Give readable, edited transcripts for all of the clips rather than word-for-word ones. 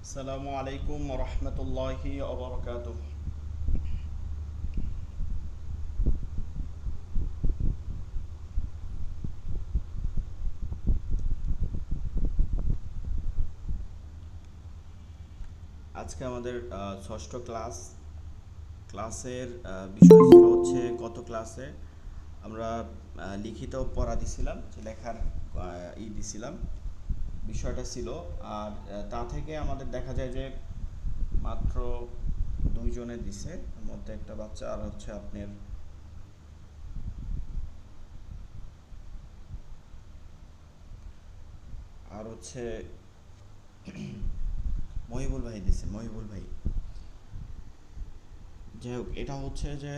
আসসালামু আলাইকুম রহমতুল্লাহি ওবরকাতুহ। আজকে আমাদের ষষ্ঠ ক্লাসের বিষয় ছিল হচ্ছে গত ক্লাসে আমরা লিখিত পড়া দিছিলাম, যে লেখার দিছিলাম, বিষয়টা ছিল। আর তা থেকে আমাদের দেখা যায় যে মাত্র দুইজনে দিছে, এর মধ্যে একটা বাচ্চা আর হচ্ছে আপনার আর হচ্ছে মহিবুল ভাই দিছে, মহিবুল ভাই। যাই হোক, এটা হচ্ছে যে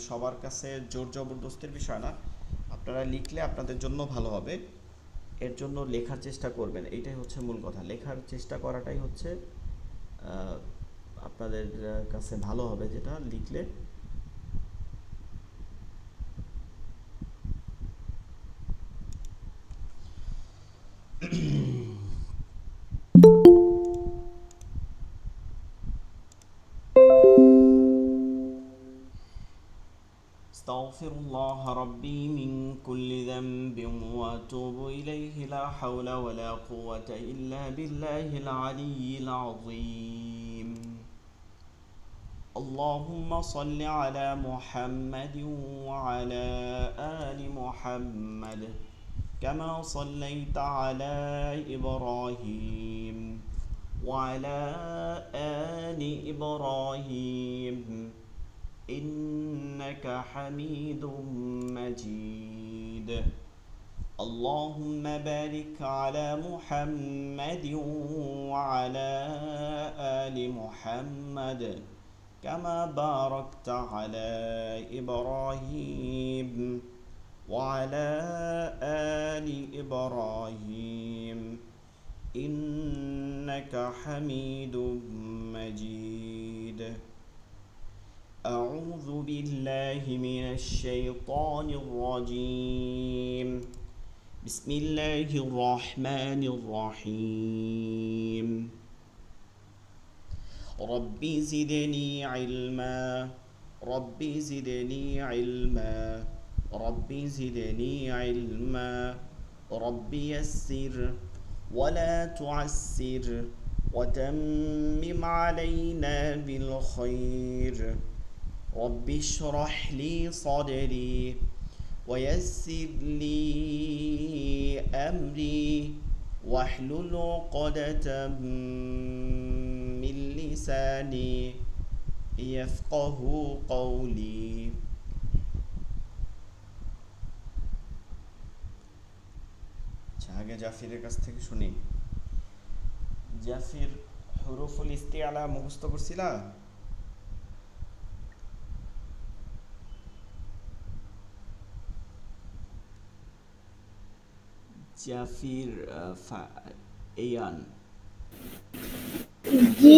সবার কাছে জোর জবরদস্তির বিষয় না, আপনারা লিখলে আপনাদের জন্য ভালো হবে, এর জন্য লেখার চেষ্টা করবেন, এইটাই হচ্ছে মূল কথা। লেখার চেষ্টা করাটাই হচ্ছে আপনাদের কাছে ভালো হবে, যেটা লিখলে। استغفر الله ربي من كل ذنب واتوب اليه، لا حول ولا قوة الا بالله العلي العظيم. اللهم صل على محمد وعلى آل محمد كما صليت على إبراهيم وعلى آل إبراهيم إنك حميد مجيد. اللهم بارك على محمد وعلى آل محمد كما باركت على إبراهيم وعلى آل إبراهيم إنك حميد مجيد. أعوذ بالله من الشيطان الرجيم. بسم الله الرحمن الرحيم. ربي زدني علما، ربي زدني علما، ربي زدني علما، ربي يسر ولا تعسر وتمم علينا بالخير. رب اشرح لي صدري ويسر لي أمري واحلل عقدة من لساني يفقه قولي. আগে জাফিরের কাছ থেকে শুনি। জাফির, হুরুফুল ইস্তিআলা মুখস্থ করছিলা? জাফির ইয়ান, জি,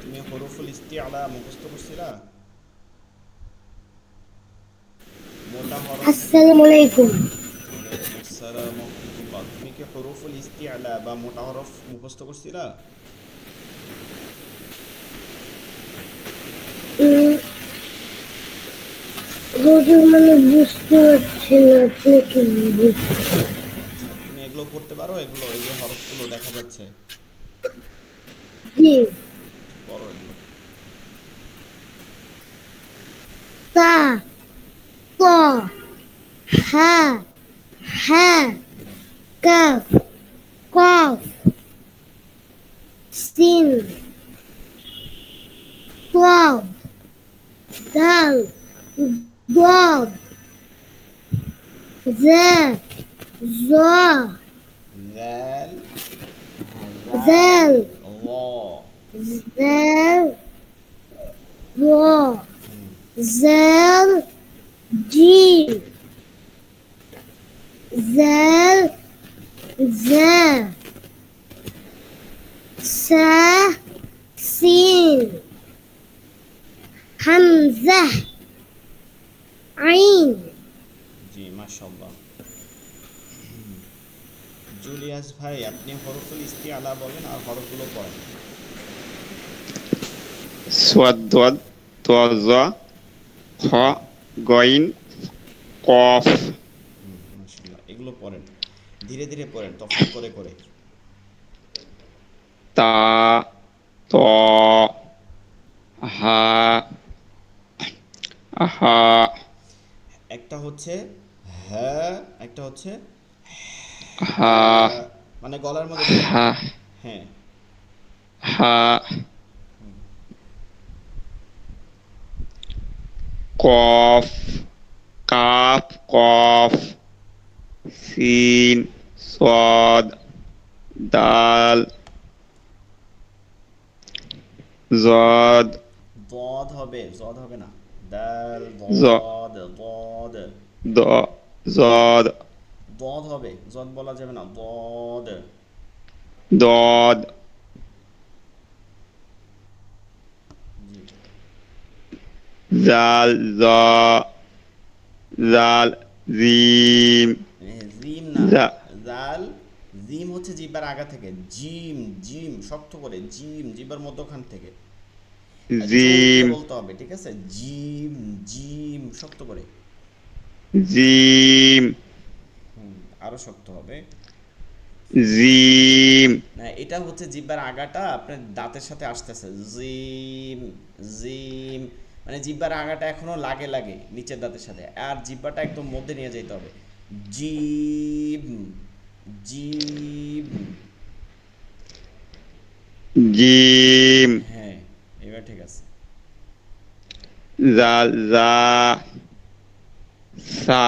তুমি হুরুফুল ইস্তিআলা মুখস্থ করছিলা? মোটা হরফ। আসসালামু আলাইকুম। ওয়ালাইকুম আসসালাম ওয়া রাহমাতুল্লাহ। তুমি কি হুরুফুল ইস্তিআলা বা মোটা হরফ মুখস্থ করছিলা? হুজুর মানে বুঝতে পারছি না আপনি কি বুঝছেন। আচ্ছা, তুমি এগুলো পড়তে পারো? এগুলো, এই যে হরফগুলো দেখা যাচ্ছে, জি, পড়ো এগুলো। তা হা হা কাফ কফ সিন ওয়াও দাল ضاد ذا ظا ذال ذال ظا ذال ظا زال جيم زال ذا سا سين همزة عين জি মাশাআল্লাহ। জুলিয়াস ভাই আপনি হরফুল ইস্তিআলা বলেন আর হরফগুলো পড়েন। সোয়াদ দোয়াদ তোয়াজা খ গইন কফ মাশাআল্লাহ, এগুলো পড়েন, ধীরে ধীরে পড়েন, তফাৎ করে করে। তা ত হা হা একটা হচ্ছে হ্যাঁ, একটা হচ্ছে হা মানে গলার মধ্যে দিয়ে হা হ্যাঁ। হা কফ কাফ কফ সিন সদ দাল জদ দদ হবে, জদ হবে না, দাল জ দদ দদ। দ জদ দদ হবে, জদ বলা যাবে না, দদ। দদ জি জাল জ জাল জিম জিম না, জা জাল জিম হচ্ছে জিব্বার আগা থেকে, জিম জিম শক্ত করে, জিম জিব্বার মধ্যখান থেকে আর জোর দিয়ে জিম বলতে হবে, ঠিক আছে? জিম জিম শক্ত করে। জিম আরো শক্ত হবে। জিম না, এটা হচ্ছে জিব্বার আগাটা আপনার দাঁতের সাথে আসতেছে, জিম জিম, মানে জিব্বার আগাটা এখনো লাগে লাগে নিচের দাঁতের সাথে, আর জিব্বাটা একদম মধ্যে নিয়ে যেতে হবে, জিম জিম। জিম হ্যাঁ, এবার ঠিক আছে। জাল জা সা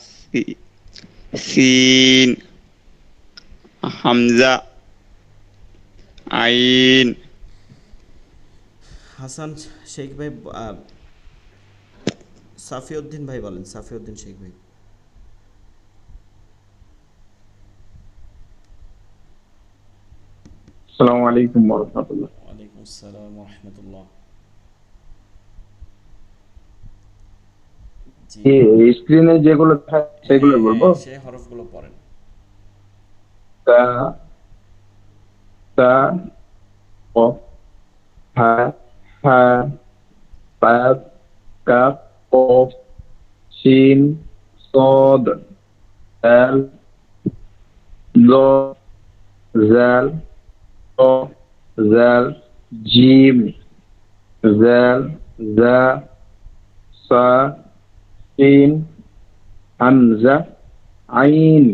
সি- সিন হামজা আইন হাসান শেখ ভাই, সাফিউদ্দিন ভাই বলেন, সাফিউদ্দিন শেখ ভাই। আসসালামু আলাইকুম ওয়া রাহমাতুল্লাহ। ওয়ালাইকুম আসসালাম ওয়া রাহমাতুল্লাহ। জি এই স্ক্রিনে যেগুলো থাকে সেগুলো হ্যাঁ বলবো। হ্যাঁ, সে হরফগুলো পড়েন। তা তা ক হা হা কাফ কাফ কফ সিন صاد দাল জ জাল ক জাল জিম জাল জা সা সিন হামজা আইন।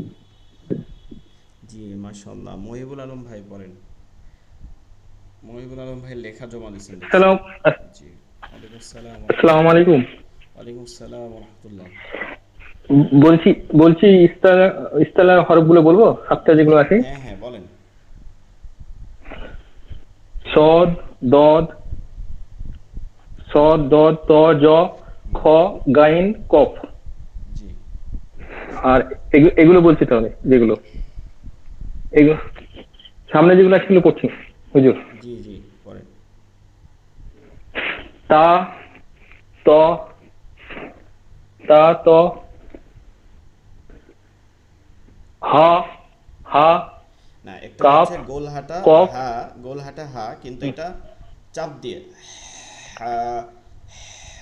জি মাশাআল্লাহ। মহিবুল আলম ভাই পড়েন। মহিবুল আলম ভাই লেখা জমা দিয়েছেন দেখছি। সালাম জি ওয়ালাইকুম আসসালাম ওয়া আসসালামু রাহমাতুল্লাহ। আলাইকুম। ওয়ালাইকুম আসসালাম ওয়া রাহমাতুল্লাহ। বলছি বলছি ইস্তালা হরফগুলো বলবো, সাতটা যেগুলো আছে। হ্যাঁ হ্যাঁ বলেন। সদ দদ সদ দদ ত জ খ গাইন কফ। জি আর এগুলো বলছি তাহলে, যেগুলো এগুলো সামনে যেগুলো আছে সেগুলো করছি হুজুর। জি জি পড়েন। তা ত তা ত হা হা না, একটা কাফ হচ্ছে গোলহাটা কফ হা, গোলহাটা হা, কিন্তু এটা চাপ দিয়ে হা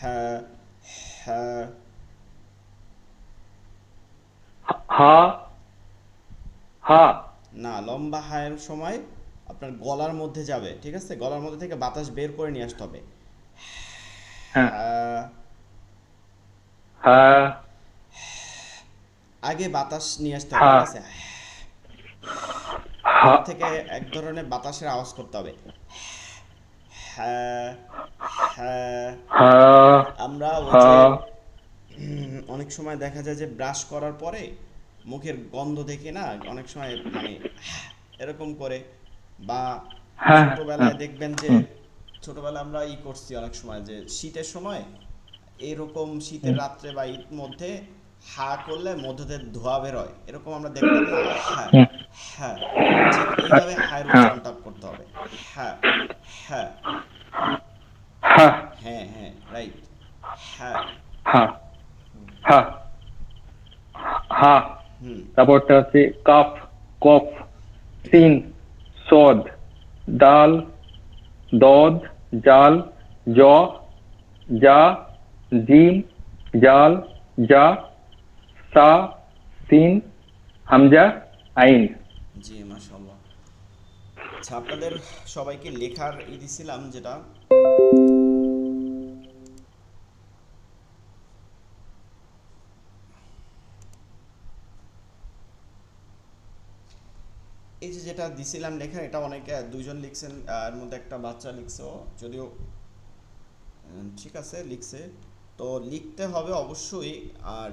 হা হা। হা হা না, লম্বা হায়ের সময় আপনার গলার মধ্যে যাবে, ঠিক আছে? গলার মধ্যে থেকে বাতাস বের করে নিয়ে আসতে হবে। হ্যাঁ হা হা আগে বাতাস নিয়ে আসতে হবে, হা ঠিক আছে? হা এর থেকে এক ধরনের বাতাসের আওয়াজ করতে হবে। হ্যাঁ, হ্যাঁ। হা আমরা ওই হা যে অনেক সময় দেখা যায় যে ব্রাশ করার পরে মুখের গন্ধ দেখে না অনেক সময় মানে এরকম করে, বা হ্যাঁ হ্যাঁ ছোটবেলায় দেখবেন যে হুম ছোটবেলায় আমরা করছি অনেক সময় যে শীতের সময় এরকম শীতের হুম রাত্রে বা ঈদ মধ্যে হা করলে মধ্য দিয়ে ধোঁয়া বের হয়, এরকম আমরা দেখতাম না? হ্যাঁ, হুম হ্যাঁ। ঠিক এইভাবে হায়ের হ্যাঁ উচ্চারণটা করতে হবে। হ্যাঁ, হ্যাঁ, হা হ্যাঁ, হ্যাঁ, রাইট। হ্যাঁ। হা হা হা হুম। তারপরটা হচ্ছে কাফ, কফ, সিন, সদ, দাল, দদ, জাল, জ, জা, জিম, জাল, জা, সা, সিন, হামজা, আইন। জি, মাশাআল্লাহ। আচ্ছা, আপনাদের সবাইকে লেখার দিছিলাম যেটা, এই যে যেটা দিছিলাম লেখার, এটা অনেকে দুইজন লিখছেন, এর মধ্যে একটা বাচ্চা লিখছে, যদিও ঠিক আছে লিখছে। তো লিখতে হবে অবশ্যই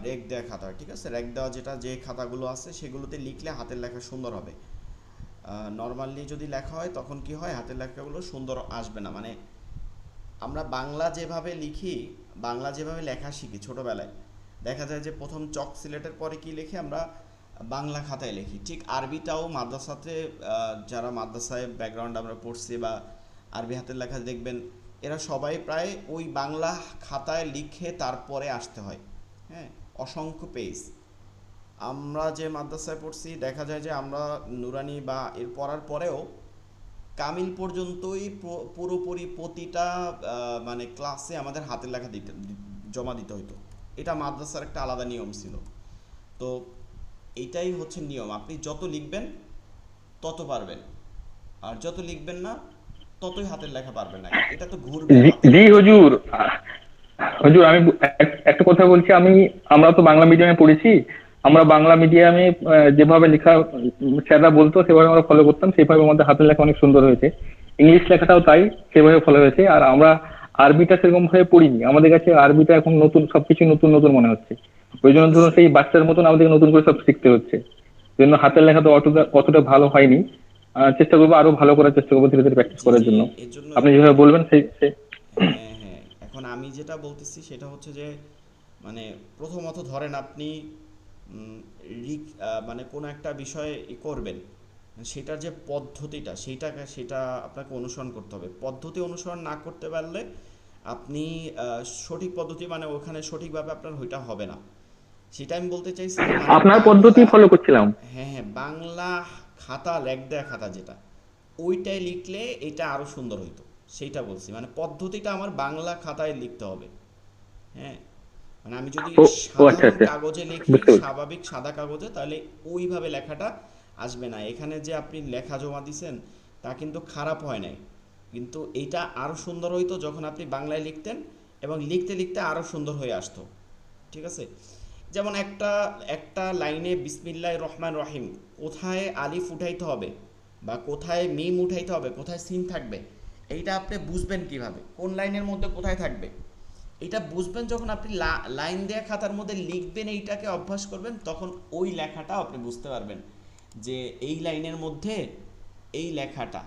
রেক দেওয়া খাতা, ঠিক আছে? রেক দেওয়া যেটা যে খাতাগুলো আছে সেগুলোতে লিখলে হাতের লেখা সুন্দর হবে। নর্মালি যদি লেখা হয় তখন কি হয়, হাতের লেখাগুলো সুন্দর আসবে না। মানে আমরা বাংলা যেভাবে লিখি, বাংলা যেভাবে লেখা শিখি ছোটবেলায়, দেখা যায় যে প্রথম চক সিলেটের পরে কি লিখি আমরা, বাংলা খাতায় লিখি। ঠিক আরবিটাও মাদ্রাসাতে, যারা মাদ্রাসায় ব্যাকগ্রাউন্ড আমরা পড়ছি বা আরবি হাতের লেখা দেখবেন, এরা সবাই প্রায় ওই বাংলা খাতায় লিখে তারপরে আসতে হয়। হ্যাঁ, অসংখ্য পেজ। আমরা যে মাদ্রাসায় পড়ছি দেখা যায় যে আমরা নুরানি বা এর পড়ার পরেও কামিল পর্যন্তই পুরোপুরি প্রতিটা মানে ক্লাসে আমাদের হাতের লেখা জমা দিতে হতো। এটা মাদ্রাসার একটা আলাদা নিয়ম ছিল। তো এইটাই হচ্ছে নিয়ম, আপনি যত লিখবেন তত পারবেন, আর যত লিখবেন না ততই হাতের লেখা পারবেন না। এটা তো ঘুরবে জি হাতের জি, মধ্যে। হুজুর। হুজুর আমি একটা কথা বলছি। আমরা তো বাংলা মিডিয়ামে পড়েছি। আমরা বাংলা মিডিয়ামে যেভাবে লেখা স্যাররা বলতো সেভাবে আমরা ফলো করতাম, সেভাবে আমাদের হাতের লেখা অনেক সুন্দর হয়েছে। ইংলিশ লেখাটাও তাই, সেভাবে ফলো হয়েছে। আর আমরা আরবিটা সেরকম ভাবে পড়িনি, আমাদের কাছে আরবিটা এখন নতুন, সবকিছু নতুন নতুন মনে হচ্ছে। ওই জন্য ধরুন অবশ্যই। সেই বাচ্চার মতন আমাদেরকে নতুন করে সব শিখতে হচ্ছে। ওই জন্য হাতের লেখা তো অতটা ভালো হয়নি। চেষ্টা করবো, আরো ভালো করার চেষ্টা করবো, ধীরে ধীরে প্র্যাকটিস জি, করার জি, জন্য। এর জন্যই। আপনি যেভাবে বলবেন সেই হ্যাঁ, হ্যাঁ, এখন আমি যেটা বলতেছি সেটা হচ্ছে যে মানে প্রথমত ধরেন আপনি উম, মানে কোনো একটা বিষয় করবেন, সেটার যে পদ্ধতিটা সেটা আপনাকে অনুসরণ করতে হবে। পদ্ধতি অনুসরণ না করতে পারলে আপনি সঠিক পদ্ধতি মানে ওখানে সঠিকভাবে আপনার ওইটা হবে না। সেটা আমি বলতে চাইছি মানে আপনার পদ্ধতি বাংলা। ফলো করছিলাম। হ্যাঁ, হ্যাঁ, বাংলা খাতা, লেখ দেয়া খাতা যেটা, ওইটাই লিখলে এটা আরো সুন্দর হইতো। সেইটা বলছি, মানে পদ্ধতিটা আমার বাংলা খাতায় লিখতে হবে। হ্যাঁ, মানে আমি যদি ও ও আচ্ছা সাধারণ আচ্ছা, কাগজে লিখি, বুঝতে পেরেছি। স্বাভাবিক সাদা কাগজে, তাহলে ওইভাবে লেখাটা আসবে না। এখানে যে আপনি লেখা জমা দিছেন তা কিন্তু খারাপ হয় নাই, কিন্তু এইটা আরো সুন্দর হইতো যখন আপনি বাংলায় লিখতেন, এবং লিখতে লিখতে আরো সুন্দর হয়ে আসতো। ঠিক আছে? যেমন একটা একটা লাইনে বিসমিল্লাহির রহমান রহিম, কোথায় আলিফ উঠাইতে হবে বা কোথায় মিম উঠাইতে হবে, কোথায় সিন থাকবে, এইটা আপনি বুঝবেন কিভাবে, কোন লাইনের মধ্যে কোথায় থাকবে, এটা বুঝবেন যখন আপনি লাইন দেয়া খাতার মধ্যে লিখবেন, এইটাকে অভ্যাস করবেন, তখন ওই লেখাটা আপনি বুঝতে পারবেন যে এই লাইনের মধ্যে এই লেখাটা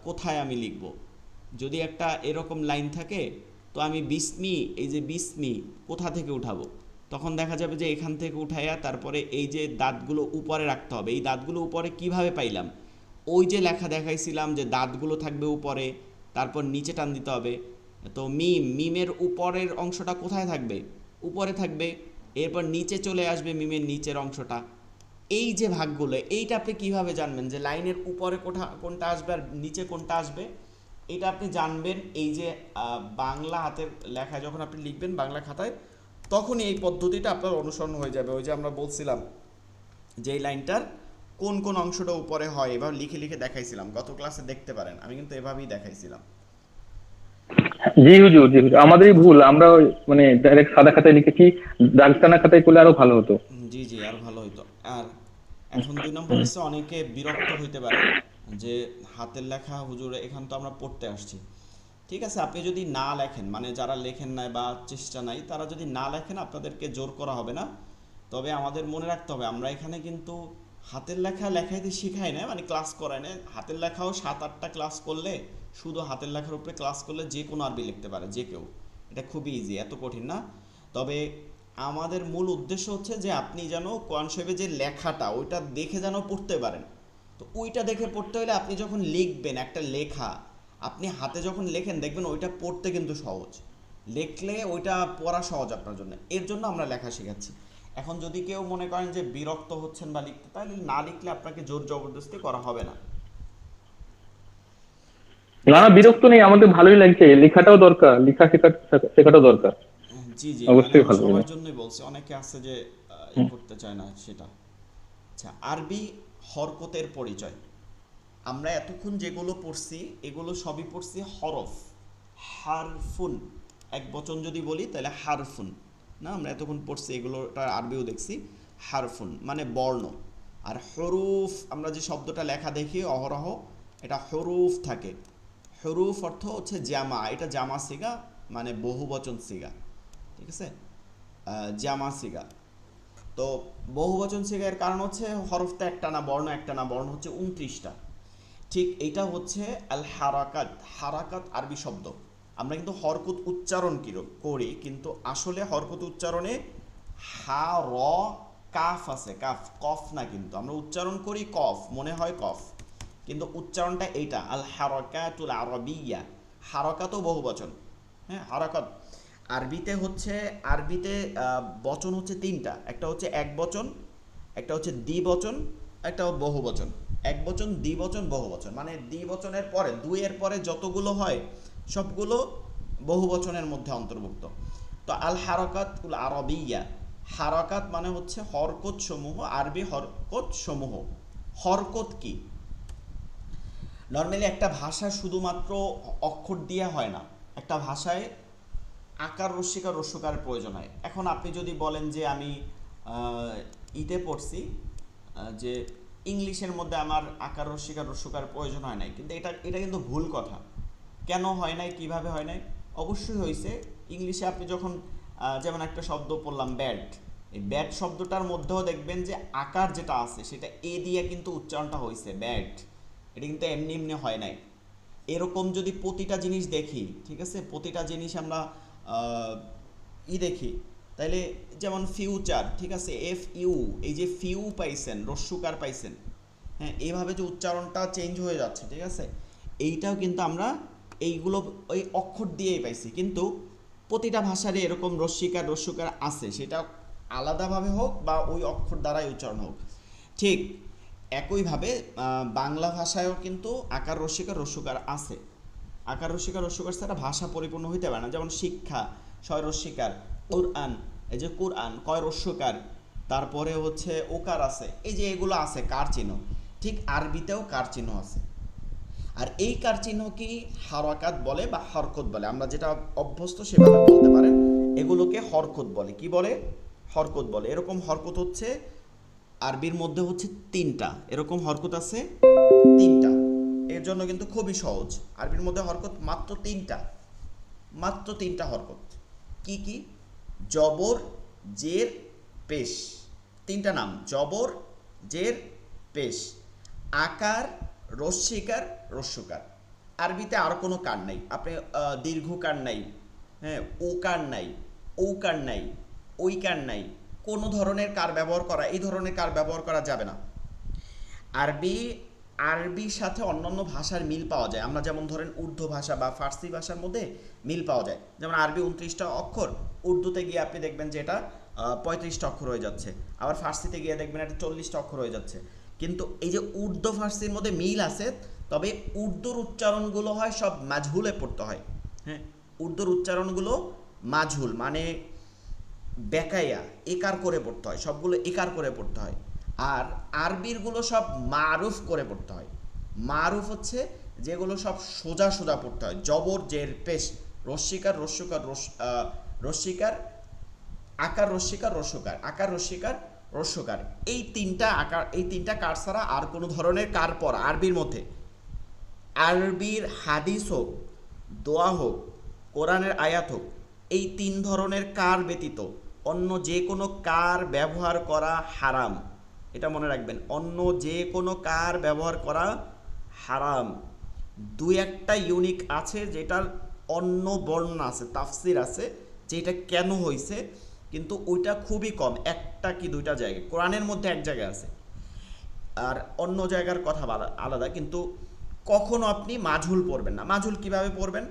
কোথায় আমি লিখব। যদি একটা এরকম লাইন থাকে, তো আমি বিসমি, এই যে বিসমি কোথা থেকে উঠাবো, তখন দেখা যাবে যে এখান থেকে উঠাইয়া তারপরে এই যে দাঁতগুলো উপরে রাখতে হবে। এই দাঁতগুলো উপরে কিভাবে পাইলাম, ওই যে লেখা দেখাইছিলাম যে দাঁতগুলো থাকবে উপরে, তারপর নিচে টান দিতে হবে। তো মিমের উপরের অংশটা কোথায় থাকবে, উপরে থাকবে, এরপর নিচে চলে আসবে মিমের নিচের অংশটা। এই যে ভাগগুলো, এইটা আপনি কিভাবে জানবেন যে লাইনের উপরে কোনটা আসবে আর নিচে কোনটা আসবে, এটা আপনি জানবেন এই যে বাংলা হাতের লেখায় যখন আপনি লিখবেন বাংলা খাতায়, তখনই এই পদ্ধতিটা আপনার অনুসরণ হয়ে যাবে। ওই যে আমরা বলছিলাম যে এই লাইনটার কোন কোন অংশটা উপরে হয়, এভাবে লিখে লিখে দেখাইছিলাম, গত ক্লাসে দেখতে পারেন, আমি কিন্তু এভাবেই দেখাইছিলাম। জি হুজুর, জি হুজুর, আমাদেরই ভুল। আমরা ওই মানে ডাইরেক্ট সাদা খাতায় লিখেছি, দাগ টানা খাতায় করলে আরো ভালো হতো। জি জি, আর ভালো হইতো। আর এখন 2 নম্বর হচ্ছে অনেকে বিরক্ত হইতে পারে যে হাতের লেখা হুজুর এখান তো আমরা পড়তে আসছি। ঠিক আছে, আপনি যদি না লেখেন, মানে যারা লেখেন নাই বা চেষ্টা নাই, তারা যদি না লেখেন আপনাদেরকে জোর করা হবে না। তবে আমাদের মনে রাখতে হবে আমরা এখানে কিন্তু হাতের লেখা লেখাইতে শিখাই না, মানে ক্লাস করাই না। হাতের লেখাও 7-8টা ক্লাস করলে, শুধু হাতের লেখার উপরে ক্লাস করলে যে কোনো আরবি লিখতে পারে যে কেউ। এটা খুবই ইজি, এত কঠিন না। তবে আমাদের মূল উদ্দেশ্য হচ্ছে যে আপনি যেন কোরআন শরীফে যে লেখাটা ওইটা দেখে যেন পড়তে পারেন। তো ওইটা দেখে পড়তে হলে আপনি যখন লিখবেন একটা লেখা, আপনি হাতে যখন লেখেন দেখবেন ওইটা পড়তে কিন্তু সহজ, লিখলে ওইটা পড়া সহজ আপনার জন্য। এর জন্য আমরা লেখা শেখাচ্ছি। এখন যদি কেউ মনে করেন যে বিরক্ত হচ্ছেন বা লিখতে, তাহলে না লিখলে আপনাকে জোর জবরদস্তি করা হবে না। না না, আচ্ছা, বিরক্ত নেই, আমাদের ভালোই লাগছে, লেখাটাও দরকার, শেখাটাও দরকার, জি জি, মানে অবশ্যই আমি ভালো সবার লাগে। জন্যই বলছি, অনেকে আছে যে ই হুম। করতে চায় না সেটা। আচ্ছা, আরবি হরকতের পরিচয়। আমরা এতক্ষণ যেগুলো পড়ছি এগুলো সবই পড়ছি হরফ, হারফুন। এক বচন যদি বলি তাহলে হারফুন, না আমরা এতক্ষণ পড়ছি এগুলোটা আরবিও দেখছি। হারফুন মানে বর্ণ। আর হরুফ, আমরা যে শব্দটা লেখা দেখি অহরহ, এটা হরুফ থাকে। হরুফ অর্থ হচ্ছে জামা, এটা জামা সিগা, মানে বহুবচন সিগা। ঠিক আছে, জামা সিগা। তো বহুবচন সিগার কারণ হচ্ছে হরফটা একটা না, বর্ণ একটা না, বর্ণ হচ্ছে 29টা। ঠিক এইটা হচ্ছে আল হারাকাত। হারাকাত আরবি শব্দ। আমরা কিন্তু হরকত উচ্চারণ করি, কিন্তু আসলে হরকত উচ্চারণে হা র কাফ আছে, কাফ কফ না, কিন্তু আমরা উচ্চারণ করি কফ, মনে হয় কফ, কিন্তু উচ্চারণটা এইটা আল হারাকাতুল আরবিয়া। হারাকাতও বহুবচন। হ্যাঁ, হারাকাত আরবিতে হচ্ছে, আরবিতে বচন হচ্ছে 3টা। একটা হচ্ছে এক বচন, একটা হচ্ছে দ্বিবচন, একটা বহুবচন। এক বচন, দ্বিবচন, বহুবচন। মানে দ্বিবচনের পরে, দুইয়ের পরে যতগুলো হয় সবগুলো বহুবচনের মধ্যে অন্তর্ভুক্ত। তো আল হারাকাত উল আরবিয়া, হারাকাত মানে হচ্ছে হরকত সমূহ, আরবি হরকত সমূহ। হরকত কি? নর্মালি একটা ভাষা শুধুমাত্র অক্ষর দিয়ে হয় না, একটা ভাষায় আকার রস্যিকার রস্যকার প্রয়োজন হয়। এখন আপনি যদি বলেন যে আমি ইতে পড়ছি যে ইংলিশের মধ্যে আমার আকার রস্যিকার রস্যকার প্রয়োজন হয় নাই, কিন্তু এটা এটা কিন্তু ভুল কথা। কেন হয় নাই, কিভাবে হয় নাই? অবশ্যই হয়েছে। ইংলিশে আপনি যখন যেমন একটা শব্দ পড়লাম ব্যাট, এই ব্যাট শব্দটার মধ্যেও দেখবেন যে আকার যেটা আছে সেটা এ দিয়ে কিন্তু উচ্চারণটা হয়েছে ব্যাট, এটা কিন্তু এমনি এমনি হয় নাই। এরকম যদি প্রতিটা জিনিস দেখি, ঠিক আছে, প্রতিটা জিনিস আমরা দেখি, তাইলে যেমন ফিউচার, ঠিক আছে, এফ ইউ, এই যে ফিউ পাইছেন, রস্যুকার পাইছেন, হ্যাঁ, এইভাবে যে উচ্চারণটা চেঞ্জ হয়ে যাচ্ছে, ঠিক আছে, এইটাও কিন্তু আমরা এইগুলো ওই অক্ষর দিয়েই পাইছি। কিন্তু প্রতিটা ভাষারই এরকম রস্যিকার রস্যুকার আছে, সেটা আলাদাভাবে হোক বা ওই অক্ষর দ্বারাই উচ্চারণ হোক। ঠিক একইভাবে বাংলা ভাষায়ও কিন্তু আকার রস্যিকার রস্যুকার আছে। আকার রস্যিকার রস্যকার ছাড়া ভাষা পরিপূর্ণ হইতে পারে না। যেমন শিক্ষা, ছয় রস্যিকার। কোরআন, এই যে কোরআন, কয় রস্যকার। তারপরে হচ্ছে ওকার আছে, এই যে এগুলো আছে কার চিহ্ন। ঠিক আরবিতেও কার চিহ্ন আছে। আর এই কার চিহ্ন কি হারাকাত বলে বা হরকত বলে, আমরা যেটা অভ্যস্ত সেভাবে বলতে পারেন। এগুলোকে হরকত বলে। কি বলে? হরকত বলে। এরকম হরকত হচ্ছে আরবির মধ্যে হচ্ছে 3টা, এরকম হরকত আছে 3টা। এর জন্য কিন্তু খুবই সহজ। আরবির মধ্যে হরকত মাত্র 3টা, মাত্র 3টা হরকত। কি কি? জবর, জের, পেশ। 3টা নাম, জবর, জের, পেশ। আকার, রস্যিকার, রস্যকার। আরবিতে আর কোনো কার নাই। আপনি দীর্ঘকার নাই, হ্যাঁ, ওকার নাই, ঔকার নাই, ওইকার নাই, কোনো ধরনের কার ব্যবহার করা, এই ধরনের কার ব্যবহার করা যাবে না। আরবির সাথে অন্যান্য ভাষার মিল পাওয়া যায়। আমরা যেমন ধরেন উর্দু ভাষা বা ফার্সি ভাষার মধ্যে মিল পাওয়া যায়। যেমন আরবি 29টা অক্ষর, উর্দুতে গিয়ে আপনি দেখবেন যে এটা 35টা অক্ষর হয়ে যাচ্ছে। আবার ফার্সিতে গিয়ে দেখবেন এটা 40টা অক্ষর হয়ে যাচ্ছে। কিন্তু এই যে উর্দু ফার্সির মধ্যে মিল আছে, তবে উর্দুর উচ্চারণগুলো হয় সব মাজহুলে পড়তে হয়। হ্যাঁ, উর্দুর উচ্চারণগুলো মাজহুল, মানে বেকায়া, একার করে পড়তে হয়, সবগুলো একার করে পড়তে হয়। আর আরবিরগুলো সব মারুফ করে পড়তে হয়। মারুফ হচ্ছে যেগুলো সব সোজা সোজা পড়তে হয়। জবর, জের, পেশ, রস্যিকার, রস্যকার, রস্যিকার, আকার রস্যিকার, রস্যকার, আকার রস্যিকার, রস্যকার। এই তিনটা আকার, এই তিনটা কার ছাড়া আর কোনো ধরনের কার পড়া আরবির মধ্যে, আরবির হাদিস হোক, দোয়া হোক, কোরআনের আয়াত হোক, এই তিন ধরনের কার ব্যতীত অন্য যে কোনো কার ব্যবহার করা হারাম। এটা মনে রাখবেন, অন্য যে কোনো কার ব্যবহার করা হারাম। দুই একটা ইউনিক আছে যেটার অন্য বর্ণনা আছে, তাফসির আছে, যেটা কেন হয়েছে, কিন্তু ওইটা খুবই কম, একটা কি দুইটা জায়গায়, কোরআনের মধ্যে এক জায়গায় আছে, আর অন্য জায়গার কথা আলাদা। কিন্তু কখনো আপনি মাঝুল পড়বেন না। মাঝুল কিভাবে পড়বেন?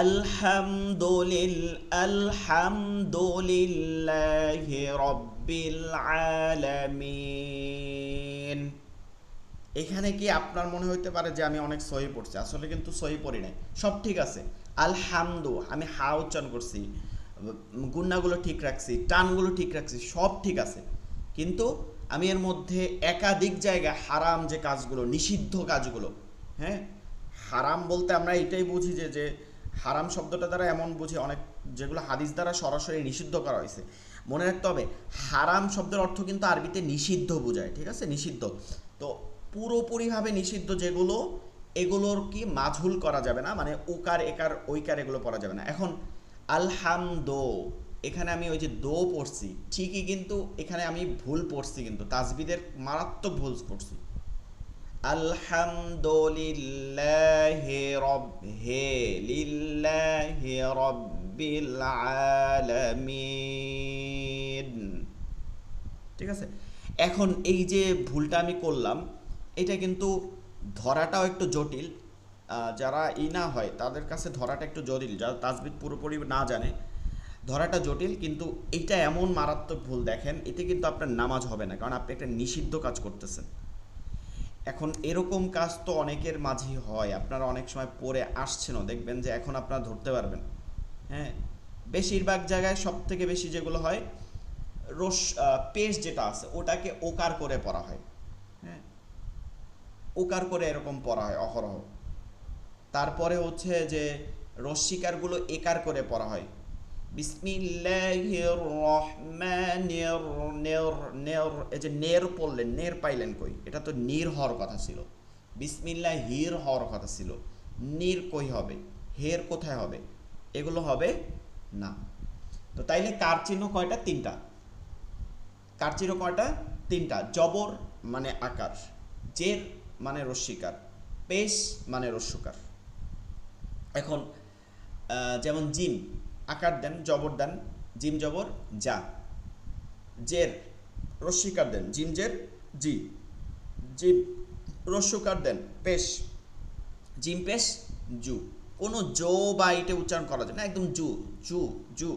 আলহামদুলিল্লাহি রাব্বিল আলামিন। এখানে কি আপনার মনে হইতে পারে যে আমি অনেক সহি পড়ছি, আসলে কিন্তু সহি পড়ি নাই, সব ঠিক আছে। আলহামদু, আমি হা উচ্চারণ করছি, গুন্নাগুলো ঠিক রাখছি, টানগুলো ঠিক রাখছি, সব ঠিক আছে, কিন্তু আমি এর মধ্যে একাধিক জায়গায় হারাম যে কাজগুলো, নিষিদ্ধ কাজগুলো, হ্যাঁ, হারাম বলতে আমরা এটাই বুঝি যে হারাম শব্দটা দ্বারা এমন বুঝি অনেক যেগুলো হাদিস দ্বারা সরাসরি নিষিদ্ধ করা হয়েছে। মনে রাখতে হবে হারাম শব্দের অর্থ কিন্তু আরবিতে নিষিদ্ধ বোঝায়, ঠিক আছে, নিষিদ্ধ। তো পুরোপুরিভাবে নিষিদ্ধ যেগুলো, এগুলোর কি মাঝুল করা যাবে না, মানে ওকার একার ওইকার এগুলো পড়া যাবে না। এখন আলহামদো, এখানে আমি ওই যে দো পড়ছি ঠিকই, কিন্তু এখানে আমি ভুল পড়ছি, কিন্তু তাসবিদের মারাত্মক ভুল পড়ছি। আলহামদুলিল্লাহি লিল্লাহি রাব্বিল আলামিন, ঠিক আছে। এখন এই যে ভুলটা আমি করলাম, এটা কিন্তু ধরাটাও একটু জটিল। যারা না হয় তাদের কাছে ধরাটা একটু জটিল, যারা তাসবিদ পুরোপুরি না জানে ধরাটা জটিল, কিন্তু এইটা এমন মারাত্মক ভুল, দেখেন এতে কিন্তু আপনার নামাজ হবে না, কারণ আপনি একটা নিষিদ্ধ কাজ করতেছেন। এখন এরকম কাজ তো অনেকের মাঝেই হয়, আপনারা অনেক সময় পড়ে আসছেনও, দেখবেন যে এখন আপনারা ধরতে পারবেন। হ্যাঁ, বেশিরভাগ জায়গায় সব থেকে বেশি যেগুলো হয়, পেশ যেটা আছে ওটাকে ওকার করে পড়া হয়, হ্যাঁ, ওকার করে এরকম পড়া হয় অহরহ। তারপরে হচ্ছে যে রস্বীকারগুলো একার করে পড়া হয়, বিসমিল্লাহির রহমানির নের, এই যে নের পড়লেন, নের পাইলেন কই? এটা তো নির হওয়ার কথা ছিল, বিসমিল্লাহির হওয়ার কথা ছিল, নির কই হবে, হের কোথায় হবে? এগুলো হবে না। তো তাইলে কার চিহ্ন কয়টা? তিনটা। কার চিহ্ন কয়টা? তিনটা। জবর মানে আকার, জের মানে রস্বীকার, পেশ মানে রস্যকার। এখন যেমন জিম আকার দেন, জবর দেন, জিম জবর যা, জের রস্বীকার দেন, জিম জের জি, জিম রস্যকার দেন, পেশ, জিম পেশ জু, কোনো জো বা ইটে উচ্চারণ করা যায় না, একদম জু জু জু।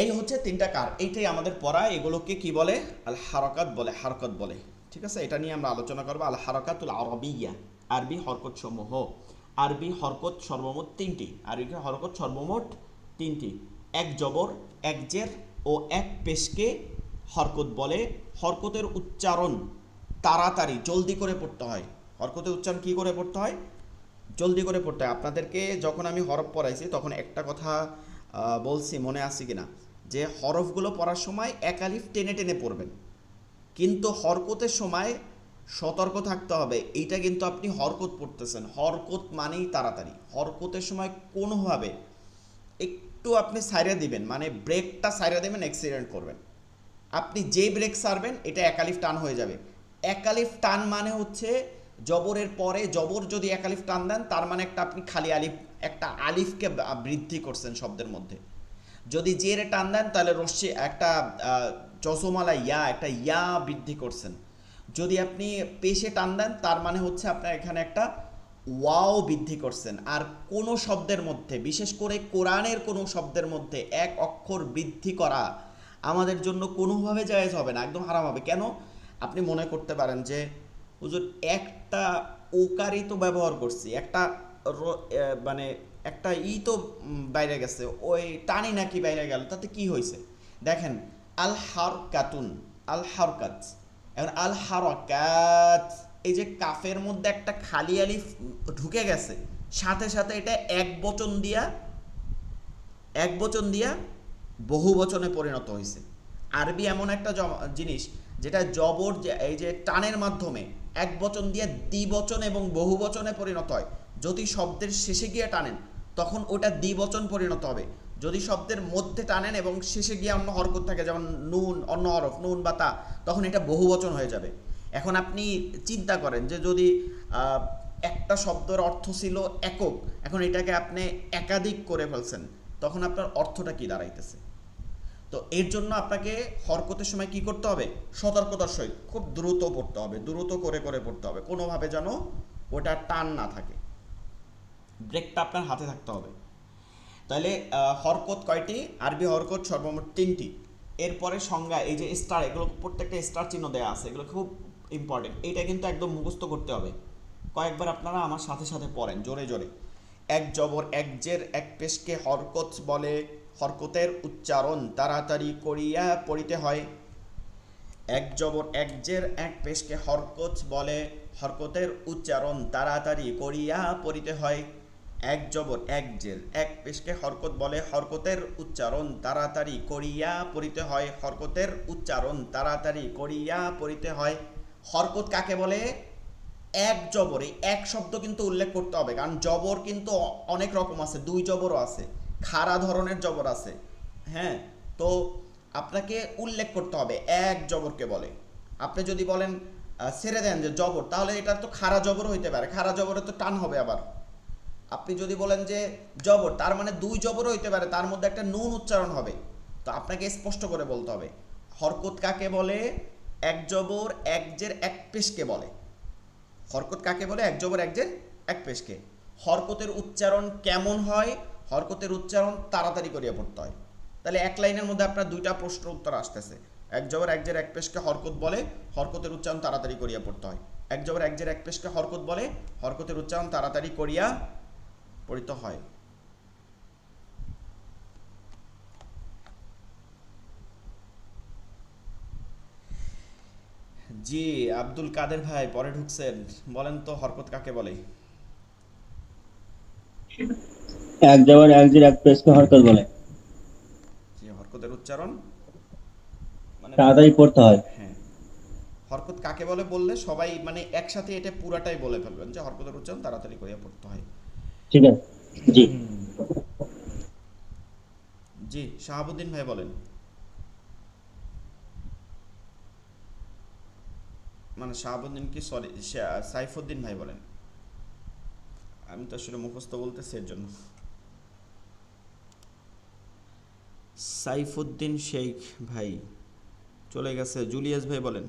এই হচ্ছে তিনটা কার, এইটাই আমাদের পড়া। এগুলোকে কি বলে? আল হারকাত বলে, হারকত বলে, ঠিক আছে। এটা নিয়ে আমরা আলোচনা করবো। আল হারকাতুল আরবিয়া, আরবি হরকত সমূহ। আরবি হরকত সর্বমোট তিনটি, আরবি হরকত সর্বমোট তিনটি। এক জবর, এক জের ও এক পেশকে হরকত বলে। হরকতের উচ্চারণ তাড়াতাড়ি জলদি করে পড়তে হয়। হরকতের উচ্চারণ কী করে পড়তে হয়? জলদি করে পড়তে হয়। আপনাদেরকে যখন আমি হরফ পড়াইছি তখন একটা কথা বলছি, মনে আছে কিনা, যে হরফগুলো পড়ার সময় এক আলিফ টেনে টেনে পড়বেন, কিন্তু হরকতের সময় সতর্ক থাকতে হবে। এইটা কিন্তু আপনি হরকত পড়তেছেন, হরকত মানেই তাড়াতাড়ি। হরকতের সময় কোনোভাবে একটু আপনি সাইরা দিবেন, মানে ব্রেকটা সাইরা দেবেন, অ্যাক্সিডেন্ট করবেন। আপনি যেই ব্রেক সারবেন এটা একালিফ টান হয়ে যাবে। একালিফ টান মানে হচ্ছে জবরের পরে জবর যদি একালিফ টান দেন, তার মানে একটা আপনি খালি আলিফ, একটা আলিফকে বৃদ্ধি করছেন শব্দের মধ্যে। যদি জেরে টান দেন তাহলে রশ্মি একটা জজমালা ইয়া, একটা ইয়া বৃদ্ধি করছেন। যদি আপনি পেশে টান দেন তার মানে হচ্ছে আপনার এখানে একটা ওয়াও বৃদ্ধি করছেন। আর কোনো শব্দের মধ্যে, বিশেষ করে কোরআনের কোনো শব্দের মধ্যে এক অক্ষর বৃদ্ধি করা আমাদের জন্য কোনোভাবে জায়েজ হবে না, একদম হারাম হবে। কেন? আপনি মনে করতে পারেন যে হুজুর একটা ওকারই তো ব্যবহার করছি, একটা মানে একটা তো বাইরে গেছে, ওই টানি নাকি বাইরে গেল, তাতে কি হয়েছে? দেখেন আল হারকাতুন, আল হারকাত, এখন আল হারকাত, এই যে কাফের মধ্যে একটা খালি আলিফ ঢুকে গেছে, সাথে সাথে এটা এক বচন দিয়া বহু বচনে পরিণত হয়েছে। আরবি এমন একটা জিনিস যেটা জবর এই যে টানের মাধ্যমে এক বচন দিয়ে দ্বিবচন এবং বহুবচনে পরিণত হয়। যদি শব্দের শেষে গিয়ে টানেন তখন ওটা দ্বিবচন পরিণত হবে। যদি শব্দের মধ্যে টানেন এবং শেষে গিয়ে অন্য হরকত থাকে, যেমন নুন, অন্য হরফ নুন বা তা, তখন এটা বহুবচন হয়ে যাবে। এখন আপনি চিন্তা করেন যে যদি একটা শব্দের অর্থ ছিল একক, এখন এটাকে আপনি একাধিক করে ফেলছেন, তখন আপনার অর্থটা কি দাঁড়াইতেছে? তো এর জন্য আপনাকে হরকতের সময় কি করতে হবে? সতর্কতার সহিত খুব দ্রুত পড়তে হবে, দ্রুত করে করে পড়তে হবে, কোনোভাবে যেন ওটা টান না থাকে, ব্রেকটা আপনার হাতে থাকতে হবে। তাহলে হরকত কয়টি? আরবি হরকত সর্বমোট 3টি। এরপরে সংজ্ঞা, এই যে স্টার, এগুলো প্রত্যেকটা স্টার চিহ্ন দেওয়া আছে, এগুলো খুব ইম্পর্টেন্ট। এটা কিন্তু একদম মুখস্থ করতে হবে। কয়েকবার আপনারা আমার সাথে সাথে পড়েন জোরে জোরে। এক জবর এক জের এক পেশকে হরকত বলে, হরকতের উচ্চারণ তাড়াতাড়ি করিয়া পড়িতে হয়। এক জবর এক জের এক পেশকে হরকত বলে, হরকতের উচ্চারণ তাড়াতাড়ি করিয়া পড়িতে হয়। এক জবর এক জের এক পেশকে হরকত বলে, হরকতের উচ্চারণ তাড়াতাড়ি করিয়া পড়িতে হয়। হরকতের উচ্চারণ তাড়াতাড়ি করিয়া পড়িতে হয়। হরকত কাকে বলে? এক জবরে এক শব্দ কিন্তু উল্লেখ করতে হবে, কারণ জবর কিন্তু অনেক রকম আছে, 2 জবরও আছে, খাড়া ধরনের জবর আছে। হ্যাঁ, তো আপনাকে উল্লেখ করতে হবে এক জবরকে বলে। আপনি যদি বলেন ছেড়ে দেন যে জবর, তাহলে এটা তো খাড়া জবর হইতে পারে, খাড়া জবরে তো টান হবে। আবার আপনি যদি বলেন যে জবর, তার মানে 2 জবরও হইতে পারে, তার মধ্যে একটা নুন উচ্চারণ হবে। তো আপনাকে স্পষ্ট করে বলতে হবে হরকত কাকে বলে? এক জবর এক জের এক পেশকে বলে। হরকত কাকে বলে? এক জবর এক জের এক পেশকে। হরকতের উচ্চারণ কেমন হয়? হরকতের উচ্চারণ তাড়াতাড়ি করিয়া পড়তে হয়। তাহলে এক লাইনের মধ্যে আপনার 2টা প্রশ্ন উত্তর আসতেছে। এক জবর এক জের এক পেশকে হরকত বলে, হরকতের উচ্চারণ তাড়াতাড়ি করিয়া পড়তে হয়। এক জবর এক জের এক পেশকে হরকত বলে, হরকতের উচ্চারণ তাড়াতাড়ি করিয়া পড়িতে হয়। জি আব্দুল কাদের ভাই পরে ঢুকছেন, বলেন তো হরকত কাকে বলে? এক জবর এক জের এক পেশকে হরকত বলে, জি, হরকতের উচ্চারণ মানে তাড়াতাড়ি পড়তে হয়। হ্যাঁ, হরকত কাকে বলে বললে সবাই মানে একসাথে এটা পুরাটাই বলে ফেলবেন যে হরকতের উচ্চারণ তাড়াতাড়ি করিয়া পড়তে হয়। ঠিক আছে, জি। জি শাহাবুদ্দিন ভাই বলেন, মানে শাহাবুদ্দিন কি, সরি সাইফুদ্দিন ভাই বলেন। আমি তো আসলে মুখস্থ বলতেছি এর জন্য। সাইফুদ্দিন শেখ ভাই চলে গেছে। জুলিয়াস ভাই বলেন।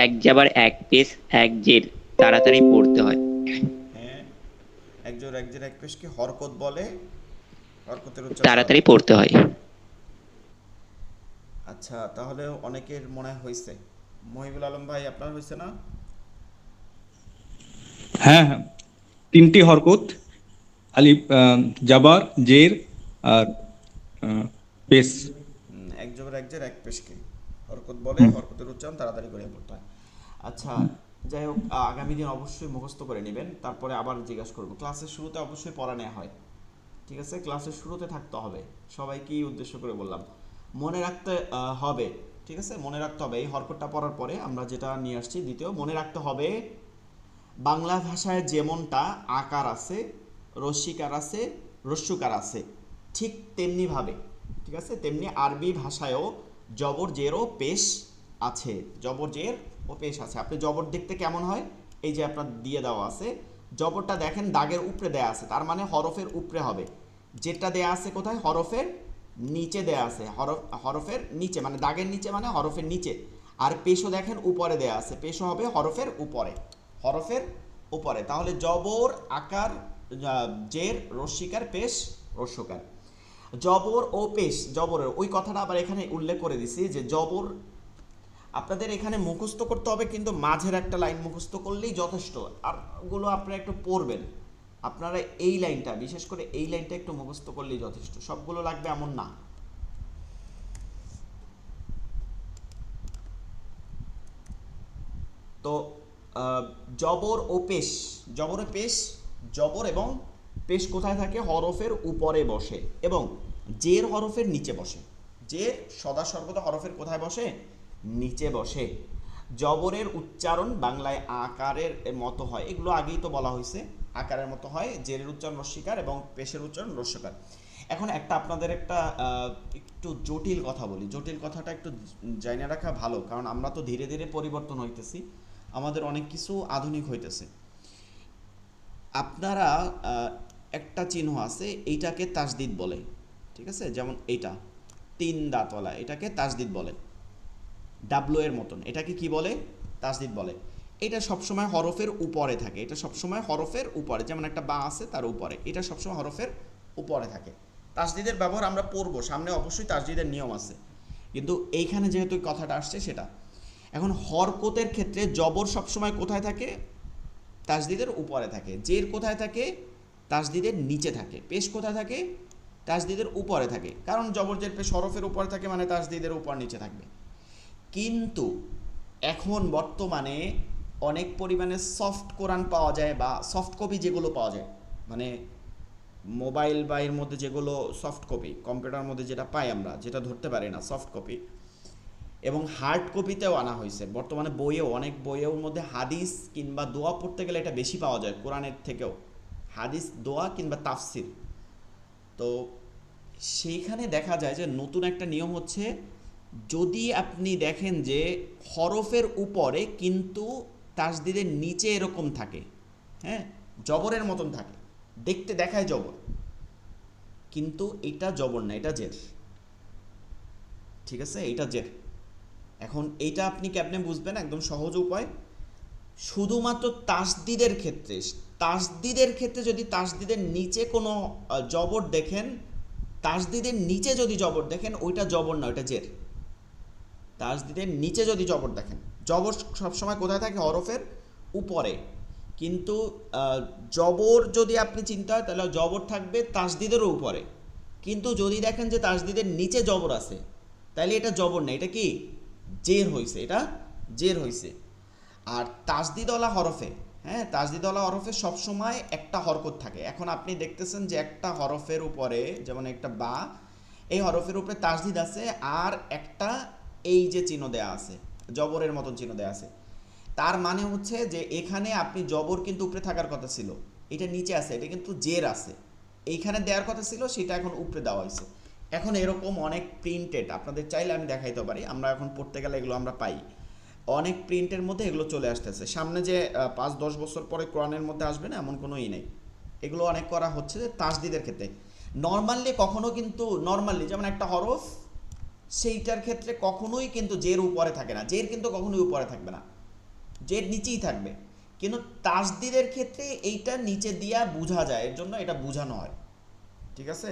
এক জবর এক পেশ এক জের তাড়াতাড়ি পড়তে হয়। হ্যাঁ, এক জোর এক জের এক পেশকে হরকত বলে, হরকতের উচ্চারণ তাড়াতাড়ি পড়তে হয়। আচ্ছা, তাহলে অনেকের মনে হয়েছে। মহিবুল আলম ভাই আপনার হয়েছে না? হ্যাঁ হ্যাঁ, 3টি হরকত, আলিফ, জাবার, জের আর পেশ। এক জবর এক জের এক পেশকে হরকত বলে, হরকতের উচ্চারণ তাড়াতাড়ি করে পড়তে হয়। আচ্ছা, যাই হোক, আগামী দিন অবশ্যই মুখস্থ করে নেবেন, তারপরে আবার জিজ্ঞাসা করবো। ক্লাসের শুরুতে অবশ্যই পড়া নেওয়া হয়, ঠিক আছে? ক্লাসের শুরুতে থাকতে হবে। সবাইকেই উদ্দেশ্য করে বললাম, মনে রাখতে হবে, ঠিক আছে? মনে রাখতে হবে এই হরকতটা পড়ার পরে আমরা যেটা নিয়ে আসছি দ্বিতীয়, মনে রাখতে হবে বাংলা ভাষায় যেমনটা আকার আছে, রস্যিকার আছে, রস্যুকার আছে, ঠিক তেমনিভাবে, ঠিক আছে, তেমনি আরবি ভাষায়ও জবর জের ও পেশ আছে। জবর জের ও পেশ আছে। আপনি জবর দেখতে কেমন হয়? এই যে আপনার দিয়ে দেওয়া আছে, জবরটা দেখেন দাগের উপরে দেয়া আছে, তার মানে হরফের উপরে হবে। যেটা দেয়া আছে কোথায়? হরফের নিচে দেয়া আছে, হরফের নিচে, মানে দাগের নিচে মানে হরফের নিচে। আর পেশও দেখেন উপরে দেয়া আছে, পেশও হবে হরফের উপরে, হরফের উপরে। তাহলে জবর আকার জের রস্যিকার পেশ রস্যকার। জবর ও পেশ, জবরের ওই কথাটা আবার এখানে উল্লেখ করে দিছি যে জবর আপনাদের এখানে মুখস্থ করতে হবে, কিন্তু মাঝের একটা লাইন মুখস্থ করলেই যথেষ্ট। আর ওগুলো আপনারা একটু পড়বেন। আপনারা এই লাইনটা, বিশেষ করে এই লাইনটা একটু মুখস্থ করলেই যথেষ্ট, সবগুলো লাগবে এমন না। তো জবর ও পেশ, জবর ও পেশ, জবর এবং পেশ কোথায় থাকে? হরফের উপরে বসে। এবং জের হরফের নিচে বসে। জের সদা সর্বদা হরফের কোথায় বসে? নিচে বসে। জবরের উচ্চারণ বাংলায় আকারের মতো হয়, এগুলো আগেই তো বলা হয়েছে, আকারের মতো হয়। জেরের উচ্চারণ রস্যিকার এবং পেশের উচ্চারণ রস্যকার। এখন আপনাদের একটা একটু জটিল কথা বলি, জটিল কথাটা একটু জানিয়ে রাখা ভালো, কারণ আমরা তো ধীরে ধীরে পরিবর্তন হইতেছি, আমাদের অনেক কিছু আধুনিক হইতেছে। আপনারা একটা চিহ্ন আছে, এইটাকে তাসদিদ বলে, ঠিক আছে? যেমন এইটা 3 দাঁতওয়ালা, এটাকে তাসদিদ বলে। ডাব্লু এর মতন, এটাকে কি বলে? তাসদিদ বলে। এটা সবসময় হরফের উপরে থাকে, এটা সবসময় হরফের উপরে, যেমন একটা বা আছে তার উপরে, এটা সবসময় হরফের উপরে থাকে। তাসদিদের ব্যবহার আমরা পড়বো সামনে, অবশ্যই তাসদিদের নিয়ম আছে, কিন্তু এইখানে যেহেতু কথাটা আসছে সেটা। এখন হরকতের ক্ষেত্রে জবর সবসময় কোথায় থাকে? তাসদিদের উপরে থাকে। জের কোথায় থাকে? তাসদিদের নিচে থাকে। পেশ কোথায় থাকে? তাসদিদের উপরে থাকে, কারণ জবর জের পেশ হরফের উপরে থাকে মানে তাসদিদের উপর নিচে থাকবে। কিন্তু এখন বর্তমানে অনেক পরিমাণে সফট কোরআন পাওয়া যায়, বা সফট কপি যেগুলো পাওয়া যায়, মানে মোবাইল বা এর মধ্যে যেগুলো সফট কপি, কম্পিউটারের মধ্যে যেটা পাই আমরা, যেটা ধরতে পারি না, সফট কপি, এবং হার্ড কপিতেও আনা হয়েছে বর্তমানে। বইয়েও, অনেক বইয়ের মধ্যে হাদিস কিংবা দোয়া পড়তে গেলে এটা বেশি পাওয়া যায় কোরআনের থেকেও, হাদিস, দোয়া কিংবা তাফসির। তো সেইখানে দেখা যায় যে নতুন একটা নিয়ম হচ্ছে, যদি আপনি দেখেন যে হরফের উপরে কিন্তু তাসদিদের নিচে এরকম থাকে, হ্যাঁ, জবরের মতন থাকে, দেখতে দেখায় জবর, কিন্তু এটা জবর না, এটা জের, ঠিক আছে? এটা জের। এখন এইটা আপনি কেমনে বুঝবেন? একদম সহজ উপায়, শুধুমাত্র তাসদিদের ক্ষেত্রে, তাসদিদের ক্ষেত্রে যদি তাসদিদের নিচে কোনো জবর দেখেন, তাসদিদের নিচে যদি জবর দেখেন, ওইটা জবর না, ওইটা জের। তাসদিদের নিচে যদি জবর দেখেন, জবর সবসময় কোথায় থাকে? হরফের উপরে। কিন্তু জবর যদি আপনি চিন্তা হয়, তাহলে জবর থাকবে তাসদিদেরও উপরে। কিন্তু যদি দেখেন যে তাসদিদের নিচে জবর আছে, তাহলে এটা জবর না, এটা কি? জের হইছে, এটা জের হইছে। আর তাসদিদওয়ালা হরফে, হ্যাঁ, তাসদিদওয়ালা হরফে সবসময় একটা হরকত থাকে। এখন আপনি দেখতেছেন যে একটা হরফের উপরে, যেমন একটা বা, এই হরফের উপরে তাসদিদ আছে, আর একটা এই যে চিহ্ন দেয়া আছে, জবরের মতন চিহ্ন দেয়া আছে, তার মানে হচ্ছে যে এখানে আপনি জবর কিন্তু উপরে থাকার কথা ছিল, এটা নিচে আছে, এটা কিন্তু জের আছে, এইখানে দেওয়ার কথা ছিল, সেটা এখন উপরে দেওয়া হয়েছে। এখন এরকম অনেক প্রিন্টেড, আপনাদের চাইলে আমি দেখাইতে পারি, আমরা এখন পড়তে গেলে এগুলো আমরা পাই, অনেক প্রিন্টের মধ্যে এগুলো চলে আসতেছে। সামনে যে 5-10 বছর পরে কোরআনের মধ্যে আসবে না, এমন কোনো নেই। এগুলো অনেক করা হচ্ছে যে তাসদিদের ক্ষেত্রে। নর্মালি কখনো কিন্তু, নর্মালি যেমন একটা হরফ, সেইটার ক্ষেত্রে কখনোই কিন্তু জের উপরে থাকে না, জের কিন্তু কখনোই উপরে থাকবে না, জের নিচেই থাকবে। কিন্তু তাসদিদের ক্ষেত্রে এইটা নিচে দিয়া বোঝা যায়, এর জন্য এটা বোঝানো হয়, ঠিক আছে?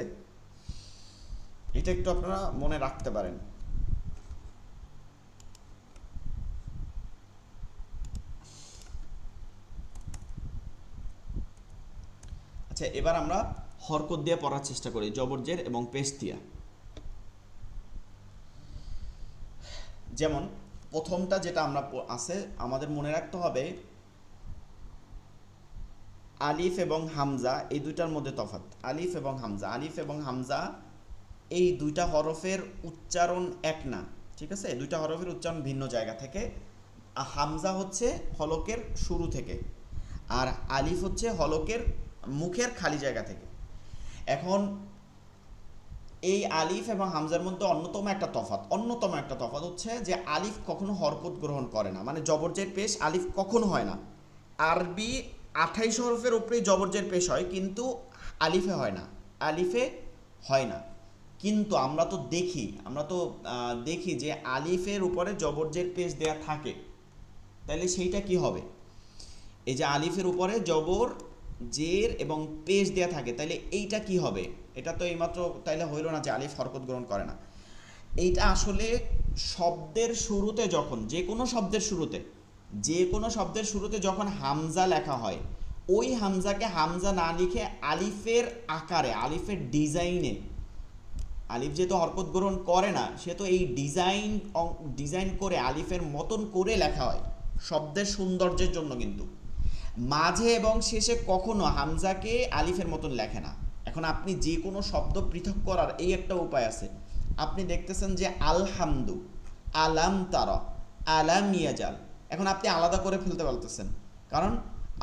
এটা একটু আপনারা মনে রাখতে পারেন। আচ্ছা, এবার আমরা হরকত দিয়ে পড়ার চেষ্টা করি, জবর জের এবং পেশ দিয়া। যেমন প্রথমটা যেটা আমরা আছে, আমাদের মনে রাখতে হবে আলিফ এবং হামজা, এই দুইটার মধ্যে তফাৎ। আলিফ এবং হামজা, আলিফ এবং হামজা এই দুইটা হরফের উচ্চারণ এক না, ঠিক আছে? দুইটা হরফের উচ্চারণ ভিন্ন জায়গা থেকে। হামজা হচ্ছে হলকের শুরু থেকে, আর আলিফ হচ্ছে হলকের মুখের খালি জায়গা থেকে। এখন এই আলিফ এবং হামজার মধ্যে অন্যতম একটা তফাৎ হচ্ছে যে আলিফ কখনো হরকত গ্রহণ করে না, মানে জবরজের পেশ আলিফ কখনো হয় না। আরবি 28 হরফের উপরেই জবরজের পেশ হয়, কিন্তু আলিফে হয় না, আলিফে হয় না। কিন্তু আমরা তো দেখি যে আলিফের উপরে জবরজের পেশ দেয়া থাকে, তাহলে সেইটা কি হবে? এই যে আলিফের উপরে জবর জের এবং পেশ দেয়া থাকে, তাহলে এইটা কি হবে? এটা তো এইমাত্র তাইলে হইল না যে আলিফ হরকত গ্রহণ করে না। এইটা আসলে শব্দের শুরুতে, যখন যে কোনো শব্দের শুরুতে যখন হামজা লেখা হয়, ওই হামজাকে হামজা না লিখে আলিফের আকারে, আলিফের ডিজাইনে, আলিফ যেহেতু হরকত গ্রহণ করে না, সে তো এই ডিজাইন করে আলিফের মতন করে লেখা হয় শব্দের সৌন্দর্যের জন্য, কিন্তু মাঝে এবং শেষে কখনো হামজাকে আলিফের মতন লেখে না। এখন আপনি যে কোনো শব্দ পৃথক করার এই একটা উপায় আছে। আপনি দেখতেছেন যে আলহামদু, আলাম তারা, আলাম ইয়াজাল, এখন আপনি আলাদা করে ফেলতে পারতেছেন, কারণ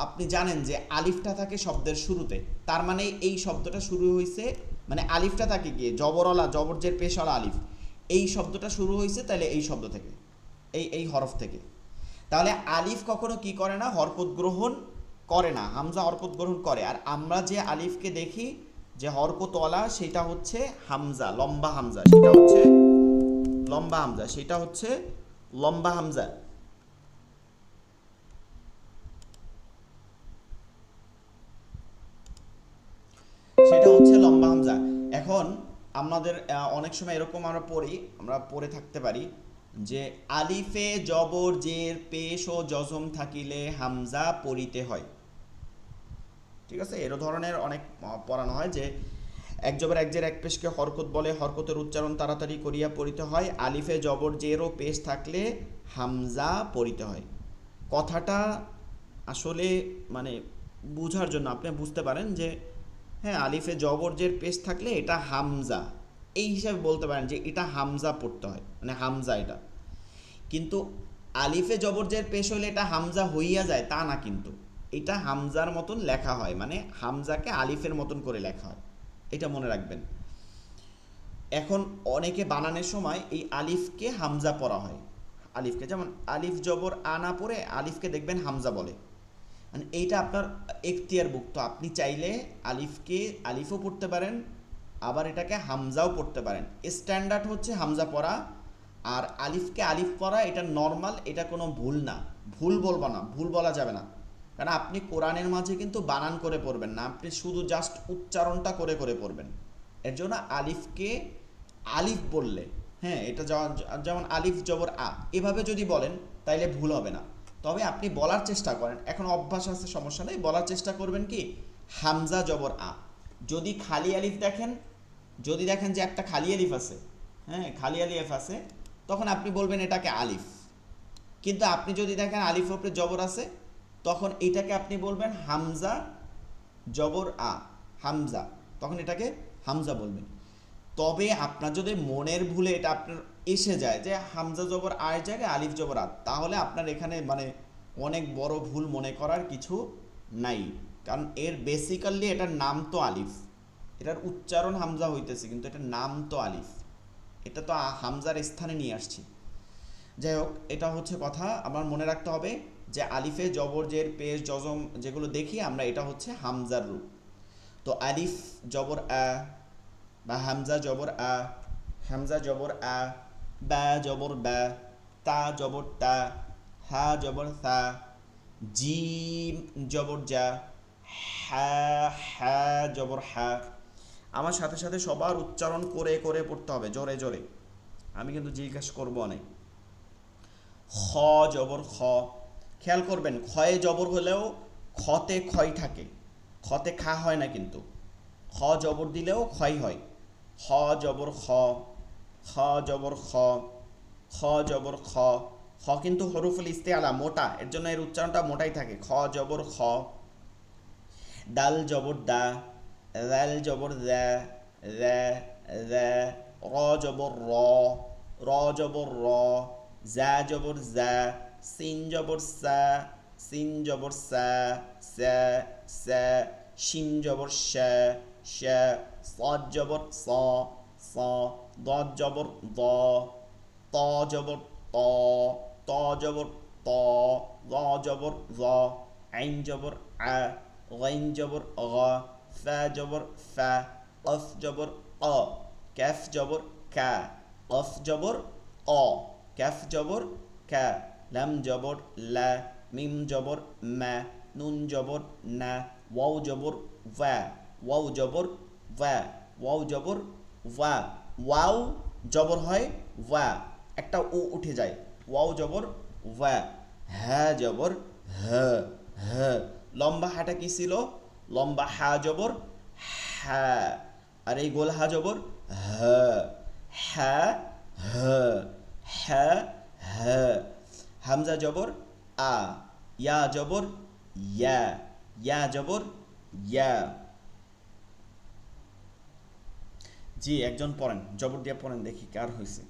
আপনি জানেন যে আলিফটা থাকে শব্দের শুরুতে, তার মানে এই শব্দটা শুরু হয়েছে, মানে আলিফটা থাকে গিয়ে জবরওয়ালা, জবরজের পেশওয়ালা আলিফ, এই শব্দটা শুরু হয়েছে তাহলে এই শব্দ থেকে, এই হরফ থেকে। তাহলে আলিফ কখনো কি করে না, হরকত গ্রহণ করে না, হামজা হরকত গ্রহণ করে। আর আমরা যে আলিফকে দেখি যে হরকতওয়ালা, সেটা হচ্ছে হামজা, লম্বা হামজা, সেটা হচ্ছে লম্বা হামজা, সেটা হচ্ছে লম্বা হামজা। সেটা হচ্ছে লম্বা হামজা। এখন আমাদের অনেক সময় এরকম আমরা পড়ে থাকতে পারি যে আলিফে জবর জের পেশ ও জজম থাকিলে হামজা পড়িতে হয়। ঠিক আছে, এর ধরনের অনেক পড়ানো হয় যে এক জবর এক জের এক পেশকে হরকত বলে, হরকতের উচ্চারণ তাড়াতাড়ি করিয়া পড়িতে হয়, আলিফে জবর জের ও পেশ থাকলে হামজা পড়িতে হয়। কথাটা আসলে মানে বোঝার জন্য আপনি বুঝতে পারেন যে হ্যাঁ, আলিফে জবর জের পেশ থাকলে এটা হামজা, এই হিসাবে বলতে পারেন যে এটা হামজা পড়তে হয়, মানে হামজা এটা। কিন্তু আলিফে জবর জের পেশ হলে এটা হামজা হইয়া যায় তা না, কিন্তু এটা হামজার মতন লেখা হয়, মানে হামজাকে আলিফের মতন করে লেখা হয়, এটা মনে রাখবেন। এখন অনেকে বানানোর সময় এই আলিফকে হামজা পড়া হয়, আলিফকে, যেমন আলিফ জবর আনা পড়ে আলিফকে দেখবেন হামজা বলে, মানে এইটা আপনার এখতিয়ারভুক্ত, আপনি চাইলে আলিফকে আলিফও পড়তে পারেন, আবার এটাকে হামজাও পড়তে পারেন। স্ট্যান্ডার্ড হচ্ছে হামজা পড়া, আর আলিফকে আলিফ পড়া এটা নর্মাল, এটা কোনো ভুল না, ভুল বলবো না, ভুল বলা যাবে না, কারণ আপনি কোরআনের মাঝে কিন্তু বানান করে পড়বেন না, আপনি শুধু জাস্ট উচ্চারণটা করে করে পড়বেন। এর জন্য আলিফকে আলিফ বললে, হ্যাঁ, এটা যেমন আলিফ জবর আ এভাবে যদি বলেন তাইলে ভুল হবে না, তবে আপনি বলার চেষ্টা করেন, এখন অভ্যাস আছে সমস্যা নেই, বলার চেষ্টা করবেন কি হামজা জবর আ। যদি খালি আলিফ দেখেন, যদি দেখেন যে একটা খালি আলিফ আছে, হ্যাঁ খালি আলিফ আছে, তখন আপনি বলবেন এটাকে আলিফ। কিন্তু আপনি যদি দেখেন আলিফ উপরে জবর আছে, তখন এটাকে আপনি বলবেন হামজা জবর আ, হামজা, তখন এটাকে হামজা বলবেন। তবে আপনার যদি মনের ভুলে এটা আপনার এসে যায় যে হামজা জবর আয়ের জায়গায় আলিফ জবর আ, তাহলে আপনার এখানে মানে অনেক বড় ভুল মনে করার কিছু নাই, কারণ এর বেসিক্যালি এটার নাম তো আলিফ, এটার উচ্চারণ হামজা হইতেছে কিন্তু এটার নাম তো আলিফ, এটা তো হামজার স্থানে নিয়ে আসছি। যাই হোক, এটা হচ্ছে কথা, আমার মনে রাখতে হবে যে আলিফে জবর জের পেশ জজম যেগুলো দেখি আমরা, এটা হচ্ছে হামজার রূপ। তো আলিফ জবর আ বা হামজা জবর আ, হামজা জবর আ, বা জবর বা, তা জবর তা, হা জবর সা, জিম জবর জা, হা হা জবর হা। আমার সাথে সাথে সবার উচ্চারণ করে করে পড়তে হবে জোরে জোরে, আমি কিন্তু জিজ্ঞাসা করবো অনেক। খ জবর খ, খেয়াল করবেন খয়ে জবর হলেও খতে ক্ষয় থাকে, খতে খা হয় না, কিন্তু খ জবর দিলেও ক্ষয় হয়। খ জবর খ, খ জবর খ, খ জবর খ, খ কিন্তু হরফুল ইস্তেআলা মোটা, এর জন্য এর উচ্চারণটা মোটাই থাকে। খ জবর খ, দাল জবর দা, রাল জবর রা, রা রা, র জবর র, র জবর র, জা জবর জা, সিন জবর সা, সিন জবর সা, সা সা, শিন জবর শা, শা, صاد জবর স, স, ضاد জবর দ, ত জবর ত, ত জবর ত, র জবর র, আইন জবর আ, غين জবর غ, ফা জবর ফা, কফ জবর অ, ক্যাফ জবর কা, কফ জবর অ, ক্যাফ জবর কা, লাম জবর লা, মিম জবর মা, নুন জবর না, ওয়াও জবর ওয়া, ওয়াও জবর ওয়া, ওয়াও জবর ওয়া, ওয়াও জবর হয় ওয়া, একটা ও উঠে যায়, ওয়াও জবর ওয়া, হ্যাঁ জবর হ, হ, লম্বা হাটা কি ছিল, লম্বা হা জবর হা, আর এই গোল হা জবর হ, হা হ, হা হ, হামজা জবর আ, ইয়া জবর ইয়া, ইয়া জবর ইয়া। জি একজন পড়েন, জবর দিয়ে পড়েন দেখি কার হয়েছে।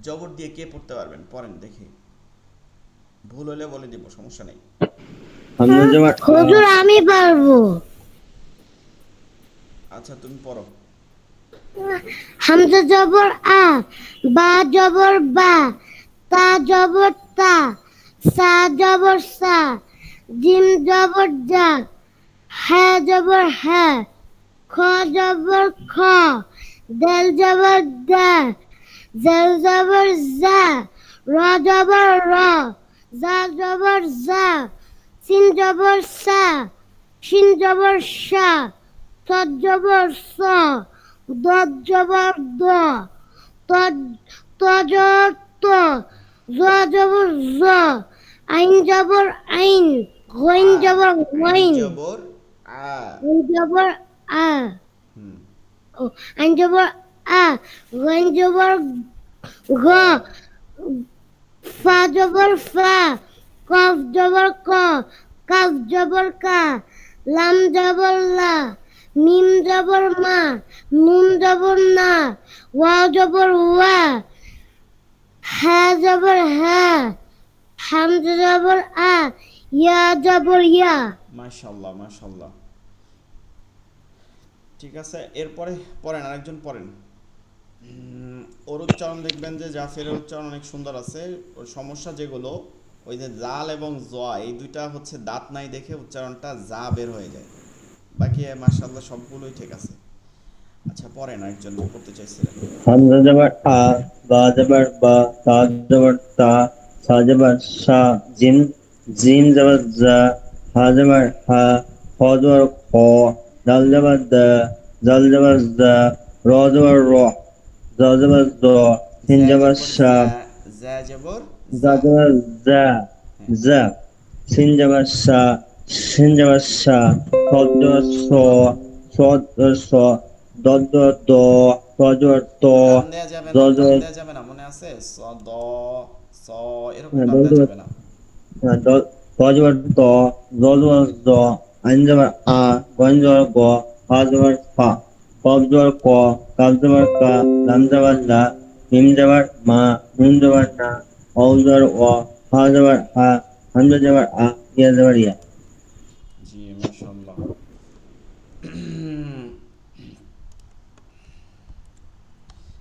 জবর দিয়ে কে পড়তে পারবেন, পড়েন দেখি, ভুল হলে বলে দিব, সমস্যা নেই। হামজা জবর আ, হুজুর আমি পারবো। আচ্ছা তুমি পড়ো। হামজা জবর আ, বা জবর বা, তা জবর তা, সা জবর সা, জিম জবর জা, হ্যাঁ জবর হ্যাঁ, খ জবর খ, দেল জবর দা, জেল জবর জা, র জবর র, জা জবর জা, সিন জবর সা, শিন জবর শা, সদ জবর স, দদ জবর দ, তজর ত, জ জবর জ, আইন জবর আইন, গইন আ, জবর আইন গইন, জবর আ। আইন জবর আ, হুম। ও আইন জবর আ, গইন জবর গ, ফা জবর ফা, কফ জবর ক, কাফ জবর কা, লাম জবর লা, মিম জবর মা, নুন জবর না, ওয়া জবর ওয়া, হা জবর হা, হামজা জবর আ, ইয়া জবর ইয়া। মাশাল্লাহ মাশাল্লাহ, ঠিক আছে। এরপরে পড়েন, আরেকজন পড়েন। ওর উচ্চারণ দেখবেন যে জাফেরের উচ্চারণ অনেক সুন্দর আছে। ওর সমস্যা যেগুলো, ওই যে জাল এবং জয়া এই দুইটা হচ্ছে দাঁত নাই দেখে উচ্চারণটা যা বের হয়ে যায়, বাকি মাশাল্লাহ সবগুলোই ঠিক আছে। আচ্ছা পড়েন, আরেকজন যে পড়তে চাইছিলেন। হামজা জবর আ, বা জবর বা, তা জবর তা, সা জবর সা, জিম জবর জা, হা জবর হা, খ জবর খ, দাল জবর দা, জাল জবর জা, র জবর র, জ জবর জ, সিন জ্যা জবর জবর সা, জ্যা, জ্যা জবর জা যা। জবর জা, হ্যাঁ। জা, সিন জবর সা, শিন জবর সা, সদ জবর স, সদ জবর স, দদ জবর দ, ত জবর ত, টান দেয়া যাবে জ না, টান জবর দেয়া যাবে না, মনে আছে? স দ স, এরকম হ্যাঁ, টান দ দেয়া জবর যাবে না। ত জবর ত, জ জবর জ, আইন জবর আ, গইন জবর গ, ফা জবর ফা, কফ জবর ক, কাফ জবর কা, লাম জবর লা, মিম জবর মা, নুন জবর না, অ জবর অ, হা জবর হা, হামজা জবর আ, ইয়া জবর ইয়া। জি মাশাআল্লাহ।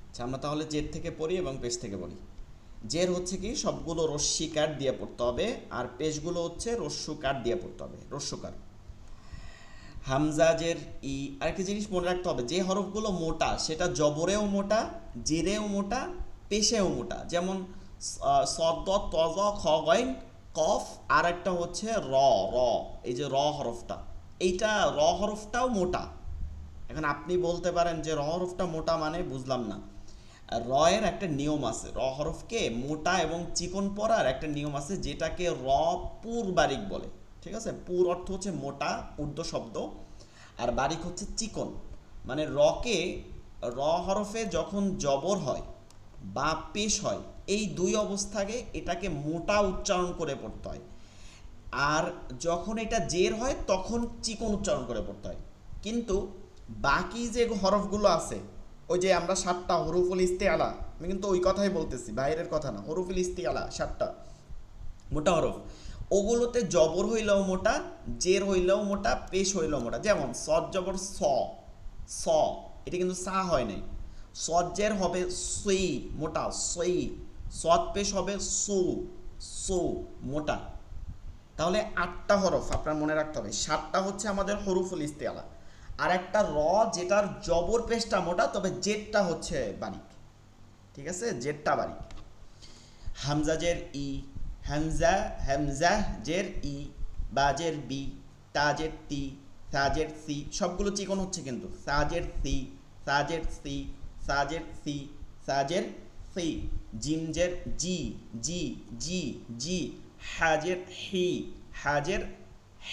আচ্ছা আমরা তাহলে জের থেকে পড়ি এবং পেশ থেকে পড়ি। জের হচ্ছে কি সবগুলো রস্যি কাট দিয়ে পড়তে হবে, আর পেশগুলো হচ্ছে রস্যু কাট দিয়ে পড়তে হবে, রস্যুকার। হামজা জের ই, আরেকটা জিনিস মনে রাখতে হবে, যে হরফগুলো মোটা সেটা জবরেও মোটা, জেরেও মোটা, পেশেও মোটা। যেমন সদ তজ খ গইন কফ, আর একটা হচ্ছে র, র, এই যে র হরফটা, এইটা র হরফটাও মোটা। এখন আপনি বলতে পারেন যে র হরফটা মোটা মানে বুঝলাম না। র এর একটা নিয়ম আছে, র হরফকে মোটা এবং চিকন পড়ার একটা নিয়ম আছে, যেটাকে র পুর বারিক বলে। ঠিক আছে, পুর অর্থ হচ্ছে মোটা, ঊর্ধ্ব শব্দ, আর বারিক হচ্ছে চিকন। মানে রকে, র হরফে যখন জবর হয় বা পেশ হয়, এই দুই অবস্থাকে এটাকে মোটা উচ্চারণ করে পড়তে হয়। আর যখন এটা জের হয় তখন চিকন উচ্চারণ করে পড়তে হয়। কিন্তু বাকি যে হরফগুলো আছে, ওই যে আমরা 7টা হরুফুল ইস্তেআলা, আমি কিন্তু ওই কথাই বলতেছি, বাইরের কথা না, হরুফুল ইস্তেআলা 7টা মোটা হরফ, ওগুলোতে জবর হইলেও মোটা, জের হইলেও মোটা, পেশ হইলেও মোটা। যেমন সদ জবর স, স, এটা কিন্তু সা হয় নাই। সদ জের হবে সই, মোটা সই। সদ পেশ হবে সু, সু, মোটা। তাহলে 8টা হরফ আপনার মনে রাখতে হবে, 7টা হচ্ছে আমাদের হরুফুল ইস্তেআলা, আর একটা র যেটার জবর পেশটা মোটা, তবে জেরটা হচ্ছে বারিক। ঠিক আছে, জেরটা বারিক। হামজা জের ই, হামজা, হামজা জের ই, বা জের বি, তা জের তি, সা জের সি, সবগুলো চিকন হচ্ছে কিন্তু। সা জের সি, সা জের সি, সা জের সি, সা জের সি। জিম জের জি, জি, জি, জি। হাজের হি, হাজের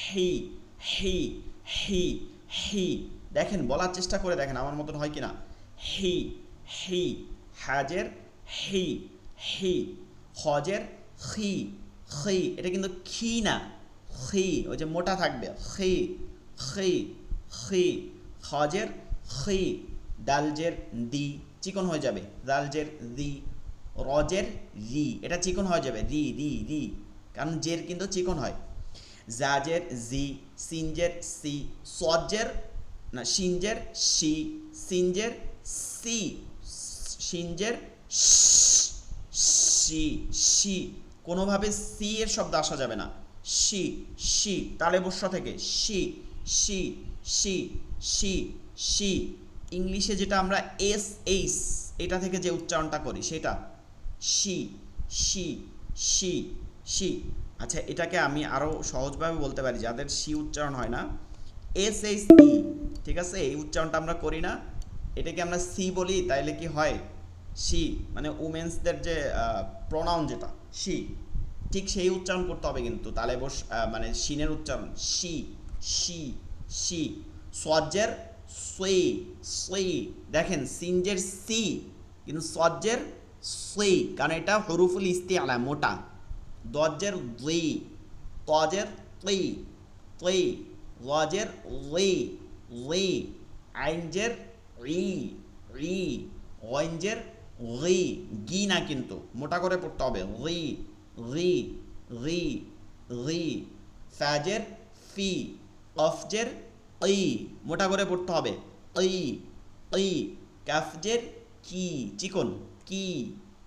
হি, হি, হি, হি। দেখেন, বলার চেষ্টা করে দেখেন আমার মতন হয় কিনা। হি, হি, হাজের হি, হি। হজের খি, খি, এটা কিন্তু খি না, খি, ওই যে মোটা থাকবে, খি খি খি। খজের খি, ডালজের দি, চিকন হয়ে যাবে, দালজের দি। রজের রি, এটা চিকন হয়ে যাবে, রি রি রি, কারণ জের কিন্তু চিকন হয়। জাজের জি, সিনজের সি, সজের না সিনজের সি, সিনজের সি, সিনজের সি সি। কোনোভাবে সি এর শব্দ আসা যাবে না। সি সি, তালে বস্য থেকে C C C C C. ইংলিশে যেটা আমরা এস এইস এটা থেকে যে উচ্চারণটা করি সেটা সি সি সি সি। আচ্ছা, এটাকে আমি আরও সহজভাবে বলতে পারি, যাদের সি উচ্চারণ হয় না, এস এইচ ই, ঠিক আছে, এই উচ্চারণটা আমরা করি না, এটাকে আমরা সি বলি, তাইলে কি হয়, সি মানে উমেন্সদের যে প্রোনাউন যেটা সি, ঠিক সেই উচ্চারণ করতে হবে কিন্তু তালে বস মানে শিনের উচ্চারণ সি সি সি। সজ্জের সুই সুই, দেখেন সিনজের সি কিন্তু সজ্জের সুই, কারণ এটা হরুফুল ইস্তিআলা মোটা। দজ্জের দুই, তজের তুই তুই, লজের লি লি, আইনজের রি রি, ওয়াইনজের রি, গি না কিন্তু মোটা করে পড়তে হবে, রি রি রি রি। ফাজের ফি, কফজের ই, মোটা করে পড়তে হবে, ই ই। কাফজের কি, চিকন, কি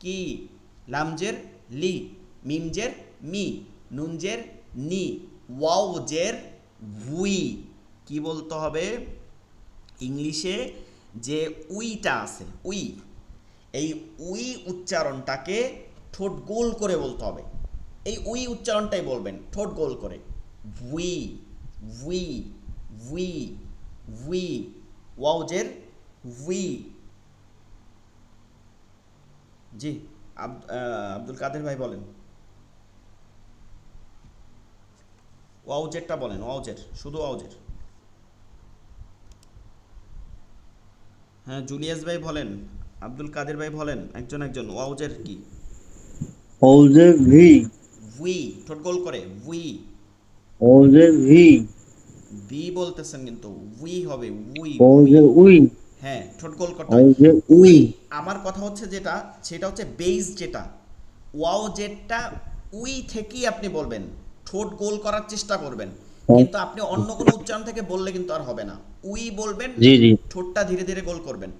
কি। লামজের লি, মিমজের মি, নুনজের নি, ওয়াওজের ভুই। কি বলতে হবে, ইংলিশে যে উইটা আছে উই, এই উই উচ্চারণটাকে ঠোঁট গোল করে বলতে হবে। এই উই উচ্চারণটাই বলবেন ঠোঁট গোল করে, ভুই ভুই ভুই ভুই। ওয়াওজের ভুই। জি আব্দুল কাদের ভাই বলেন, ওয়াওজেরটা বলেন, ওয়াওজের, শুধু ওয়াওজের। হ্যাঁ জুলিয়াস ভাই বলেন, আব্দুল কাদের ভাই বলেন, একজন একজন, ওয়াওজের কি? ওজে ভি, ভুই, ঠোঁট গোল করে, ভুই। ওজে ভি, বি বলতেছেন কিন্তু উই হবে, উই ওজে উই। উই, হ্যাঁ ঠোঁট গোল করতে হয়। ওজে উই, উই। আমার কথা হচ্ছে যেটা সেটা হচ্ছে বেস যেটা, ওয়াও যেটা উই থেকেই আপনি বলবেন, ঠোঁট গোল করার চেষ্টা করবেন, কিন্তু আপনি অন্য কোনো উচ্চারণ থেকে বললে কিন্তু আর হবে না। উই বলবেন, জি জি, ঠোঁটটা ধীরে ধীরে গোল করবেন,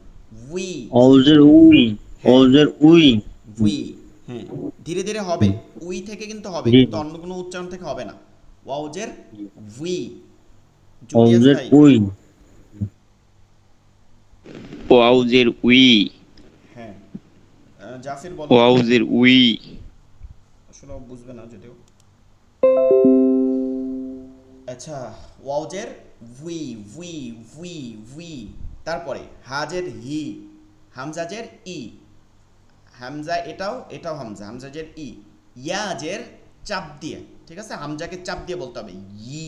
উই ওজে উই, হ্যাঁ ওজে উই। উই। হ্যাঁ ধীরে ধীরে হবে, উই থেকে কিন্তু হবে, জি কিন্তু জি, অন্য কোনো উচ্চারণ থেকে হবে না। ওয়াওজের উই। জুলিয়াস ওজে ভাই, উই। ওয়াউজের উই, হ্যাঁ জাফির বলো, ওয়াউজের উই। আসলে ও বুঝবে না যদিও। আচ্ছা, ওয়াউজের ভুই ভুই ভুই ভুই। তারপরে হাজের হি, হামজাজের ই, হামজা এটাও এটাও হামজা, হামজাজের ই। ইয়াজের চাপ দিয়ে, ঠিক আছে, হামজাকে চাপ দিয়ে বলতে হবে, ই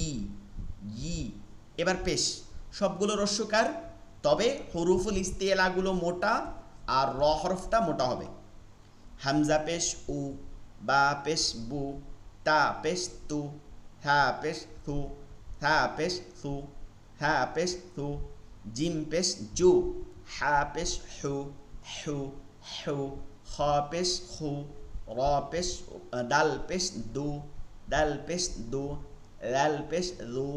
ই ই। এবার পেশ, সবগুলো রস্যকার, তবে হরুফুল ইস্তিলাগুলো মোটা আর র হরফটা মোটা হবে। হামজা পেশ উ, বা পেশ বু, তা পেশ তু, হা পেশ থু, হা পেশ থু, হা পেশ থু। জিম পেশ জু, হা পেশ হু, হু হু। খ পেশ হু, র পেশ, দাল পেশ দু, দাল পেশ দু, লাল পেশ রু,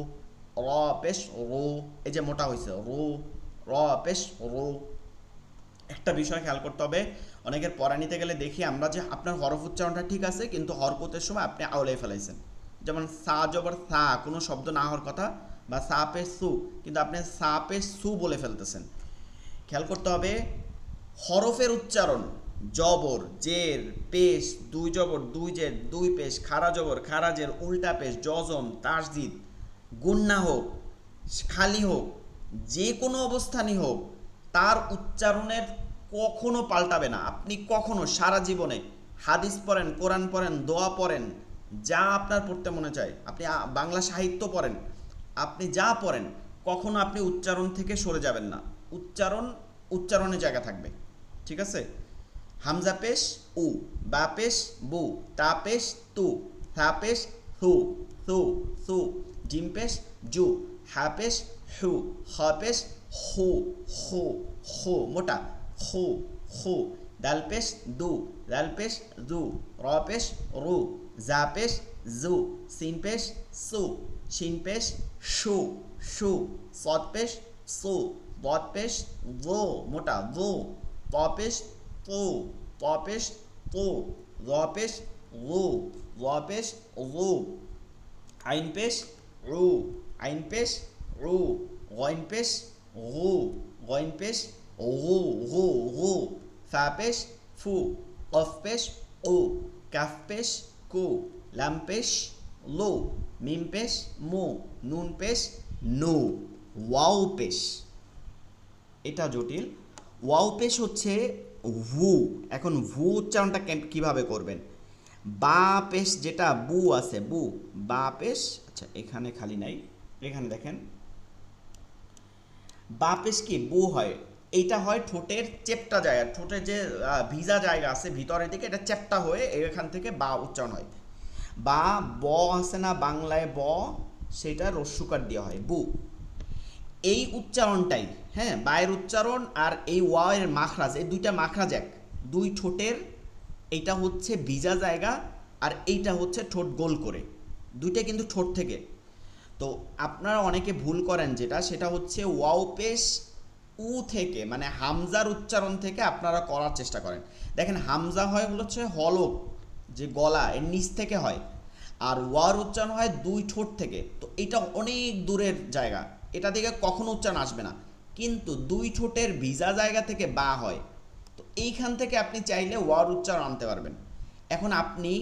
র পেশ রু। এই যে মোটা হয়েছে রু, র পেশ রু। একটা বিষয় খেয়াল করতে হবে, অনেকের পড়া নিতে গেলে দেখি আমরা যে আপনার হরফ উচ্চারণটা ঠিক আছে কিন্তু হরকতের সময় আপনি আওলাই ফেলাইছেন, যেমন সা জবর সা, কোনো শব্দ না হওয়ার কথা, বা সা পে সু, কিন্তু আপনি সা পে সু বলে ফেলতেছেন। খেয়াল করতে হবে হরফের উচ্চারণ, জবর জের পেশ, দুই জবর দুই জের দুই পেশ, খারা জবর খারা জের উল্টা পেশ, জজম তাসদিদ, গুন্না হোক খালি হোক, যে কোনো অবস্থানই হোক, তার উচ্চারণের কখনো পাল্টাবে না। আপনি কখনো সারা জীবনে হাদিস পড়েন, কোরআন পড়েন, দোয়া পড়েন, যা আপনার পড়তে মনে চায়, আপনি বাংলা সাহিত্য পড়েন, আপনি যা পড়েন, কখনো আপনি উচ্চারণ থেকে সরে যাবেন না। উচ্চারণের জায়গা থাকবে, ঠিক আছে। হামজা পেশ উ, বা পেশ বু, তা পেশ তু, থা পেশ থু থু থু, জিম পেশ জু, হা পেশ হু, হ পেশ হু হু হু, মোটা হু হু, দাল পেশ দু, দাল পেশ জু, র পেশ রু, জা পেশ জু, সিন পেশ সু, শিন পেশ শু শু, সদ পেশ সু, বদ পেশ জো, মোটা জো, ত পেশ তো, ত পেশ তো, র পেশ রু, র পেশ রু, আইন পেশ রু, আইন পেশ রু, গইন পেশ রু, গইন পেশ রু রু রু, ফা পেশ ফু, কফ পেশ ও, কাফ পেশ কু, লাম পেশ লো, মিম পেশ মু, নুন পেশ নু, ওয়াও পেশ। এটা জটিল। ওয়াও পেশ হচ্ছে ভু। এখন ভু উচ্চারণটা কিভাবে করবেন? বা পেশ যেটা বু আছে, বু, বা পেশ, আচ্ছা এখানে খালি নাই, এখানে দেখেন বা পেশ কি বু হয়, এইটা হয় ঠোঁটের চেপটা জায়গা, ঠোঁটের যে ভিজা জায়গা আছে ভিতরের দিকে, এটা চেপটা হয়ে এখান থেকে বা উচ্চারণ হয়। বা ব আছে না বাংলায় ব, সেটা রস্যুকার দেওয়া হয় বু। এই উচ্চারণটাই, হ্যাঁ, বায়ের উচ্চারণ আর এই ওয়াও এর মাখরাজ, এই দুইটা মাখরাজ এক, দুই ঠোঁটের, এইটা হচ্ছে ভিজা জায়গা আর এইটা হচ্ছে ঠোঁট গোল করে, দুইটা কিন্তু ঠোঁট থেকে। তো আপনারা অনেকে ভুল করেন যেটা, সেটা হচ্ছে ওয়াও পেশ উ থেকে, মানে হামজার উচ্চারণ থেকে আপনারা করার চেষ্টা করেন। দেখেন হামজা হয় হচ্ছে হলক, যে গলা এর নিচ থেকে হয়, আর ওয়ার উচ্চারণ হয় দুই ঠোঁট থেকে। তো এটা অনেক দূরের জায়গা, এটা থেকে কখনো উচ্চারণ আসবে না, কিন্তু দুই ঠোঁটের ভিজা জায়গা থেকে বা হয়। তো এইখান থেকে আপনি চাইলে ওয়ার উচ্চারণ আনতে পারবেন। এখন আপনি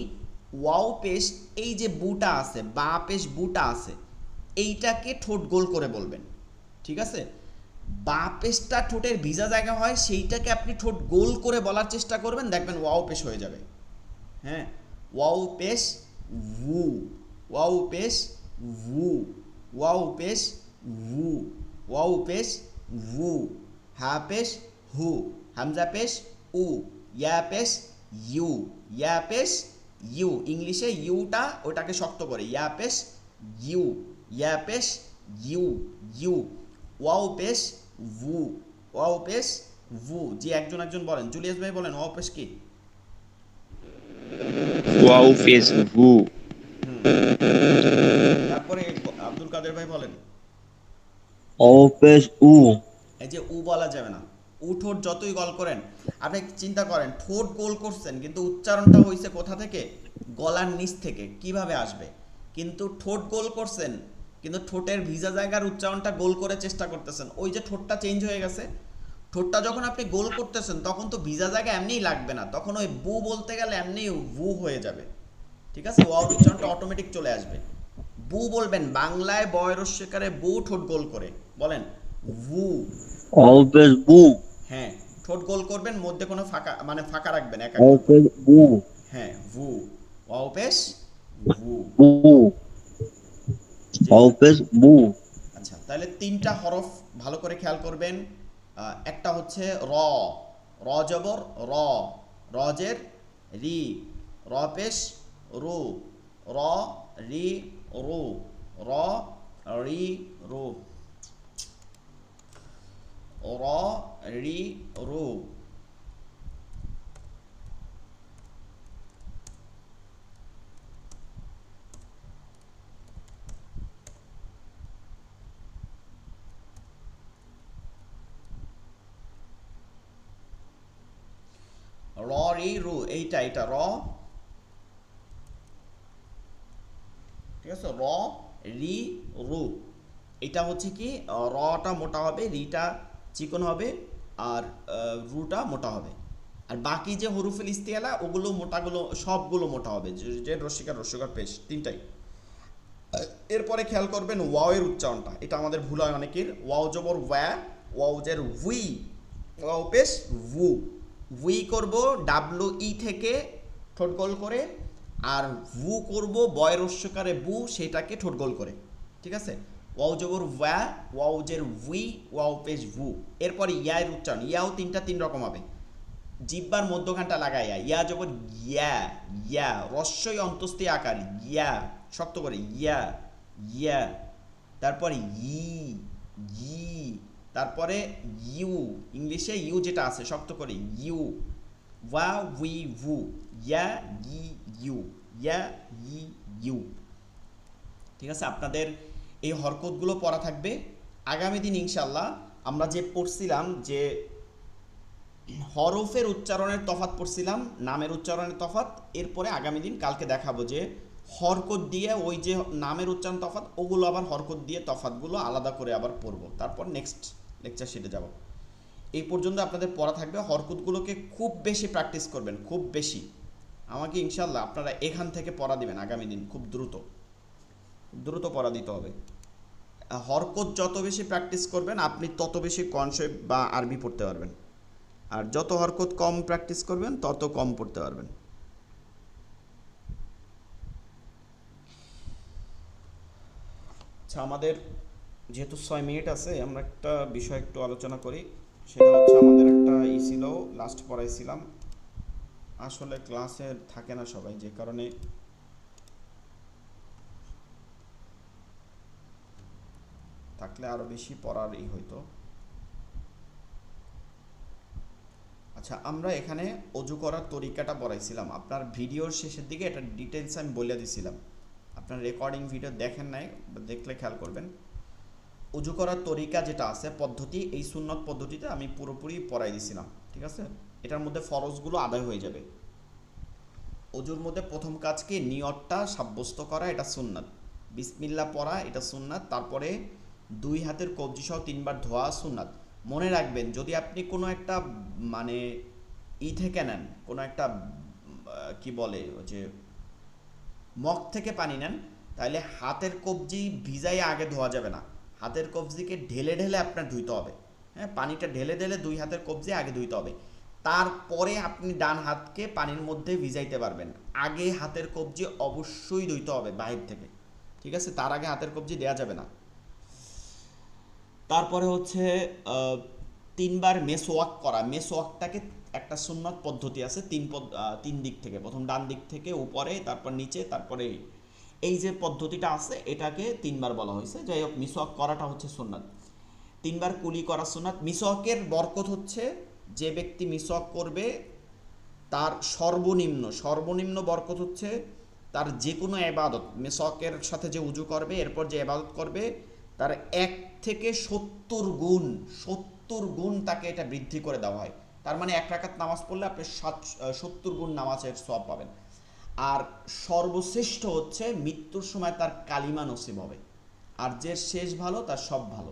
ওয়াও পেশ, এই যে বুটা আছে, বা পেশ বুটা আছে, এইটাকে ঠোঁট গোল করে বলবেন, ঠিক আছে? বা পেশটা ঠোঁটের ভিজা জায়গা হয়, সেইটাকে আপনি ঠোঁট গোল করে বলার চেষ্টা করবেন, দেখবেন ওয়াও পেশ হয়ে যাবে। হ্যাঁ, ওয়াও পেশ ভু, ওয়াও পেশ ভু, ওয়াও পেশ ভু, ওয়াও পেশ ভু, হা পেশ হু, হামজা পেশ উ, ইয়া পেশ ইউ, ইয়া পেশ ইউ, ইংলিশে ইউটা ওটাকে শক্ত করে, ইয়া পেশ ইউ, ইয়া পেশ ইউ ইউ, ওয়াও পেশ ভু, ওয়াও পেশ ভু। জি একজন একজন বলেন, জুলিয়াস ভাই বলেন ওয়াও পেশ কি? ওয়াও পেশ ভু, তারপরে আব্দুল কাদের ভাই বলেন। ওয়াও পেশ উ, এই যে উ বলা যাবে না, উ ঠোঁট যতই গোল করেন, আপনি চিন্তা করেন ঠোঁট গোল করছেন কিন্তু উচ্চারণটা হয়েছে কোথা থেকে? গলার নিচ থেকে, কিভাবে আসবে? কিন্তু ঠোঁট গোল করছেন কিন্তু ঠোঁটের ভিজা জায়গার উচ্চারণটা গোল করে চেষ্টা করতেছেন, ওই যে ঠোঁটটা চেঞ্জ হয়ে গেছে। ঠোঁটটা যখন আপনি গোল করতেছেন তখন তো ভিজা জায়গা এমনিই লাগবে না, তখন ওই বু বলতে গেলে এমনি ভু হয়ে যাবে, ঠিক আছে? ওয়াও উচ্চারণটা অটোমেটিক চলে আসবে। বু বলবেন, বাংলায় বয়ের রস্যকারে বু ঠোঁট গোল করে বলেন ভু। ওয়াও পেশ বু, হ্যাঁ, ঠোঁট গোল করবেন, মধ্যে কোনো ফাঁকা, মানে ফাঁকা রাখবেন এক ওয়াও একদম। পেশ বু, হ্যাঁ, ভু, ওয়াও পেশ ভু। বু, জি। ওয়াও পেশ বু, আচ্ছা, তাহলে তিনটা হরফ ভালো করে খেয়াল করবেন। একটা হচ্ছে র, র জবর র, রজের রি, র পেশ রু, র রি রু, র রি রু, র রি রু। র রি রু, এইটা এটা র, ঠিক আছে? র রি রু, এটা হচ্ছে কি, রটা মোটা হবে, রিটা চিকন হবে, আর রুটা মোটা হবে। আর বাকি যে হরুফুল ইস্তিআলা ওগুলো মোটাগুলো সবগুলো মোটা হবে, যে রস্যিকার রস্যকার পেশ তিনটাই। এরপরে খেয়াল করবেন ওয়াও এর উচ্চারণটা, এটা আমাদের ভুল হয় অনেকের। ওয়াও জবর ওয়া, ওয়াও জের উই, ওয়াও পেশ ভু, উই করব ডাব্লু ই থেকে ঠোঁট গোল করে, আর ভু করব বয় রস্যকারে বু, সেটাকে ঠোঁট গোল করে, ঠিক আছে? ওয়াও জবর ওয়া, ওয়াও জের উই, ওয়াও পেশ ভু। এরপরে ইয়া এর উচ্চারণ, ইয়াও তিন রকম হবে। জিহ্বার মধ্যখানটা লাগাইয়া, ইয়া জবর ইয়া, ইয়া রস্যই অন্তস্তি আকার, ইয়া শক্ত করে, ইয়া ইয়া, তারপরে ই, ই, তারপরে ইউ, ইংলিশে ইউ যেটা আছে শক্ত করে ইউ, ওয়া উই ভু, ইয়া ই ইউ, ইয়া ই ইউ। ঠিক আছে, আপনাদের এই হরকতগুলো পড়া থাকবে। আগামী দিন ইনশাল্লাহ আমরা যে পড়ছিলাম যে হরফের উচ্চারণের তফাৎ পড়ছিলাম, নামের উচ্চারণের তফাৎ, এরপরে আগামী দিন কালকে দেখাবো যে হরকত দিয়ে ওই যে নামের উচ্চারণ তফাৎ ওগুলো আবার হরকত দিয়ে তফাৎগুলো আলাদা করে আবার পড়বো, তারপর নেক্সট লেকচার শিটে যাব। এই পর্যন্ত আপনাদের পড়া থাকবে। হরকতগুলোকে খুব বেশি প্র্যাকটিস করবেন, খুব বেশি। আমাকে ইনশাল্লাহ আপনারা এখান থেকে পড়া দিবেন আগামী দিন, খুব দ্রুত দ্রুত পড়া দিতে হবে। হরকত যত বেশি প্র্যাকটিস করবেন আপনি তত বেশি কনসেপ্ট বা আরবি পড়তে পারবেন, আর যত হরকত কম প্র্যাকটিস করবেন তত কম পড়তে পারবেন। আচ্ছা, আমাদের যেহেতু 6 মিনিট আছে, আমরা একটা বিষয় একটু আলোচনা করি। সেটা হচ্ছে আমাদের একটা ছিল, লাস্ট পড়াইছিলাম, আসলে ক্লাসে থাকে না সবাই, যে কারণে থাকলে আরো বেশি পড়ার হইতো। আচ্ছা, আমরা এখানে অজু করার তরিকাটা পড়াইছিলাম, আপনার ভিডিওর শেষের দিকে এটা ডিটেলস আমি বলে দিছিলাম। আপনার রেকর্ডিং ভিডিও দেখেন নাই, দেখলে খেয়াল করবেন। অজু করার তরিকা যেটা আছে পদ্ধতি, এই সুন্নত পদ্ধতিতে আমি পুরোপুরি পড়াই দিছিলাম। ঠিক আছে, এটার মধ্যে ফরজগুলো আদায় হয়ে যাবে। অজুর মধ্যে প্রথম কাজ কি, নিয়তটা সাব্যস্ত করা, এটা সুন্নাত। বিসমিল্লাহ পড়া, এটা সুন্নাত। তারপরে 2 হাতের কবজি সহ 3 বার ধোয়া সুন্নাত। মনে রাখবেন, যদি আপনি কোনো একটা মানে থেকে নেন, কোনো একটা কি বলে যে মগ থেকে পানি নেন, তাহলে হাতের কবজি ভিজাই আগে ধোয়া যাবে না, হাতের কবজিকে ঢেলে ঢেলে আপনার ধুইতে হবে। হ্যাঁ, পানিটা ঢেলে ঢেলে 2 হাতের কবজি আগে ধুইতে হবে, তারপরে আপনি ডান হাতকে পানির মধ্যে ভিজাইতে পারবেন। আগে হাতের কবজি অবশ্যই ধুইতে হবে বাহির থেকে, ঠিক আছে? তার আগে হাতের কবজি দেয়া যাবে না। তারপরে হচ্ছে 3 বার মেসওয়াক করা। মেসওয়াকটাকে একটা সুন্নত পদ্ধতি আছে, 3 দিক থেকে, প্রথম ডান দিক থেকে উপরে, তারপর নিচে, তারপরে এই যে পদ্ধতিটা আছে এটাকে 3 বার বলা হয়েছে। যাই হোক, মিসওয়াক করাটা হচ্ছে সুন্নাত। 3 বার কুলি করা সুন্নাত। মিসওয়াকের বরকত হচ্ছে, যে ব্যক্তি মিসওয়াক করবে তার সর্বনিম্ন বরকত হচ্ছে তার যে কোনো ইবাদত, মিসওয়াকের সাথে যে উজু করবে এরপর যে ইবাদত করবে তার 1 থেকে 70 গুণ তাকে এটা বৃদ্ধি করে দেওয়া হয়। তার মানে 1 রাকাত নামাজ পড়লে আপনি 70 গুণ নামাজের সওয়াব পাবেন। আর সর্বশ্রেষ্ঠ হচ্ছে মৃত্যুর সময় তার কালিমা নসিব হবে, আর যে শেষ ভালো তার সব ভালো।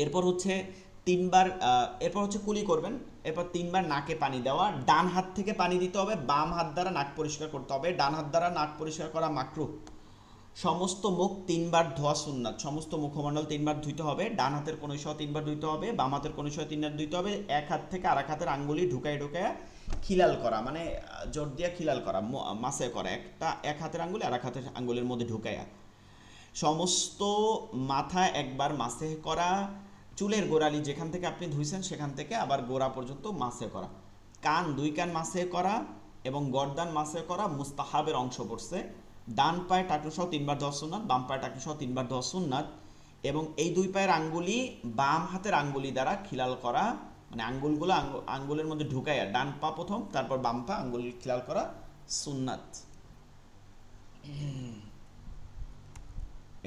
এরপর হচ্ছে 3 বার, এরপর হচ্ছে কুলি করবেন, এরপর 3 বার নাকে পানি দেওয়া। ডান হাত থেকে পানি দিতে হবে, বাম হাত দ্বারা নাক পরিষ্কার করতে হবে। ডান হাত দ্বারা নাক পরিষ্কার করা মাকরুহ। সমস্ত মুখ 3 বার ধোয়া সুন্নাত, সমস্ত মুখমণ্ডল 3 বার ধুইতে হবে। ডান হাতের কনুই সহ 3 বার ধুইতে হবে, বাম হাতের কনুই সহ 3 বার ধুইতে হবে। এক হাত থেকে আরেক হাতের আঙ্গুলি ঢুকায় খিলাল করা, মানে জোর দিয়া খিলাল করা, মাসে করা, এক হাতের আঙ্গুলি আরেক হাতের আঙ্গুলের মধ্যে ঢুকায়া। সমস্ত মাথা একবার মাসে করা, চুলের গোড়ালি যেখান থেকে আপনি ধুইছেন সেখান থেকে আবার গোড়া পর্যন্ত মাসে করা। কান 2 কান মাসে করা এবং গর্দান মাসে করা মুস্তাহাবের অংশ পড়ছে। ডান পায়ে টাকলু সহ 3 বার ধোয়া সুন্নাত, বাম পায়ে টাকলু সহ 3 বার ধোয়া সুন্নাত। এবং এই 2 পায়ের আঙ্গুলি বাম হাতের আঙ্গুলি দ্বারা খিলাল করা, মানে আঙ্গুলগুলো আঙ্গুলের মধ্যে ঢুকাইয়া, ডান পা প্রথম তারপর বাম পা আঙ্গুল খিলাল করা সুন্নাত।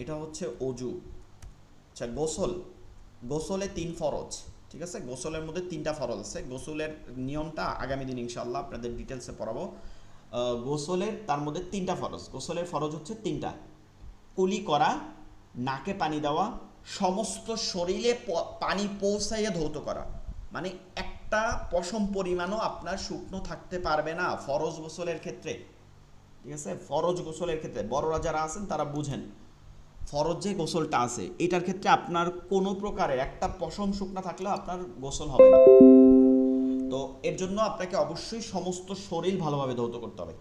এটা হচ্ছে অজু। আচ্ছা, গোসলে 3 ফরজ, ঠিক আছে? গোসলের মধ্যে 3টা ফরজ আছে। গোসলের নিয়মটা আগামী দিন ইনশাআল্লাহ আপনাদের ডিটেলসে পড়াবো। গোসলের তার মধ্যে 3টা ফরজ। গোসলের ফরজ হচ্ছে 3টা: কুলি করা, নাকে পানি দেওয়া, সমস্ত শরীরে পানি পৌঁছাইয়া ধৌত করা। মানে একটা পশম পরিমাণও আপনার শুকনো থাকতে পারবে না ফরজ গোসলের ক্ষেত্রে, ঠিক আছে? ফরজ গোসলের ক্ষেত্রে বড়রা যারা আছেন তারা বুঝেন, ফরজ যে গোসলটা আছে এটার ক্ষেত্রে আপনার কোনো প্রকারের একটা পশম শুকনা থাকলেও আপনার গোসল হবে না। তো এর জন্য আপনাকে অবশ্যই সমস্ত শরীর ভালোভাবে ধৌত করতে হবে।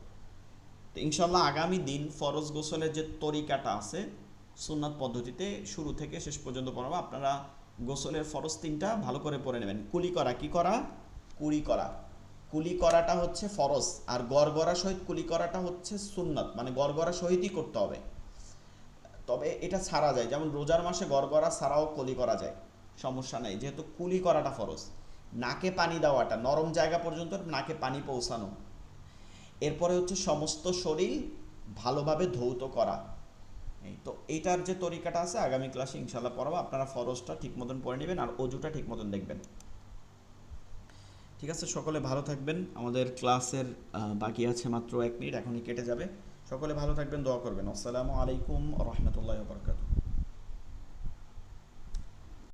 তো ইনশাল্লাহ আগামী দিন ফরজ গোসলের যে তরিকাটা আছে সুন্নাত পদ্ধতিতে শুরু থেকে শেষ পর্যন্ত পড়াবো। আপনারা গোসলের ফরজ 3টা ভালো করে পড়ে নেবেন। কুলি করা, কি করা? কুলি করা। কুলি করাটা হচ্ছে ফরজ, আর গড়গড়া সহিত কুলি করাটা হচ্ছে সুন্নাত, মানে গড়গড়া সহিতই করতে হবে। তবে এটা ছাড়া যায়, যেমন রোজার মাসে গড়গড়া ছাড়াও কুলি করা যায়, সমস্যা নেই, যেহেতু কুলি করাটা ফরজ। নাকে পানি দেওয়াটা, নরম জায়গা পর্যন্ত নাকে পানি পৌঁছানো। এরপরে হচ্ছে সমস্ত শরীর ভালোভাবে ধৌত করা। এই তো এইটার যে তরিকাটা আছে আগামী ক্লাসে ইনশাল্লাহ পড়াবো। আপনারা ফরজটা ঠিক মতন পড়ে নেবেন আর অজুটা ঠিক মতন দেখবেন। ঠিক আছে, সকলে ভালো থাকবেন। আমাদের ক্লাসের বাকি আছে মাত্র 1 মিনিট, এখনই কেটে যাবে। সকলে ভালো থাকবেন, দোয়া করবেন। আসসালামু আলাইকুম ওয়া রাহমাতুল্লাহি ওয়া বারাকাতুহু।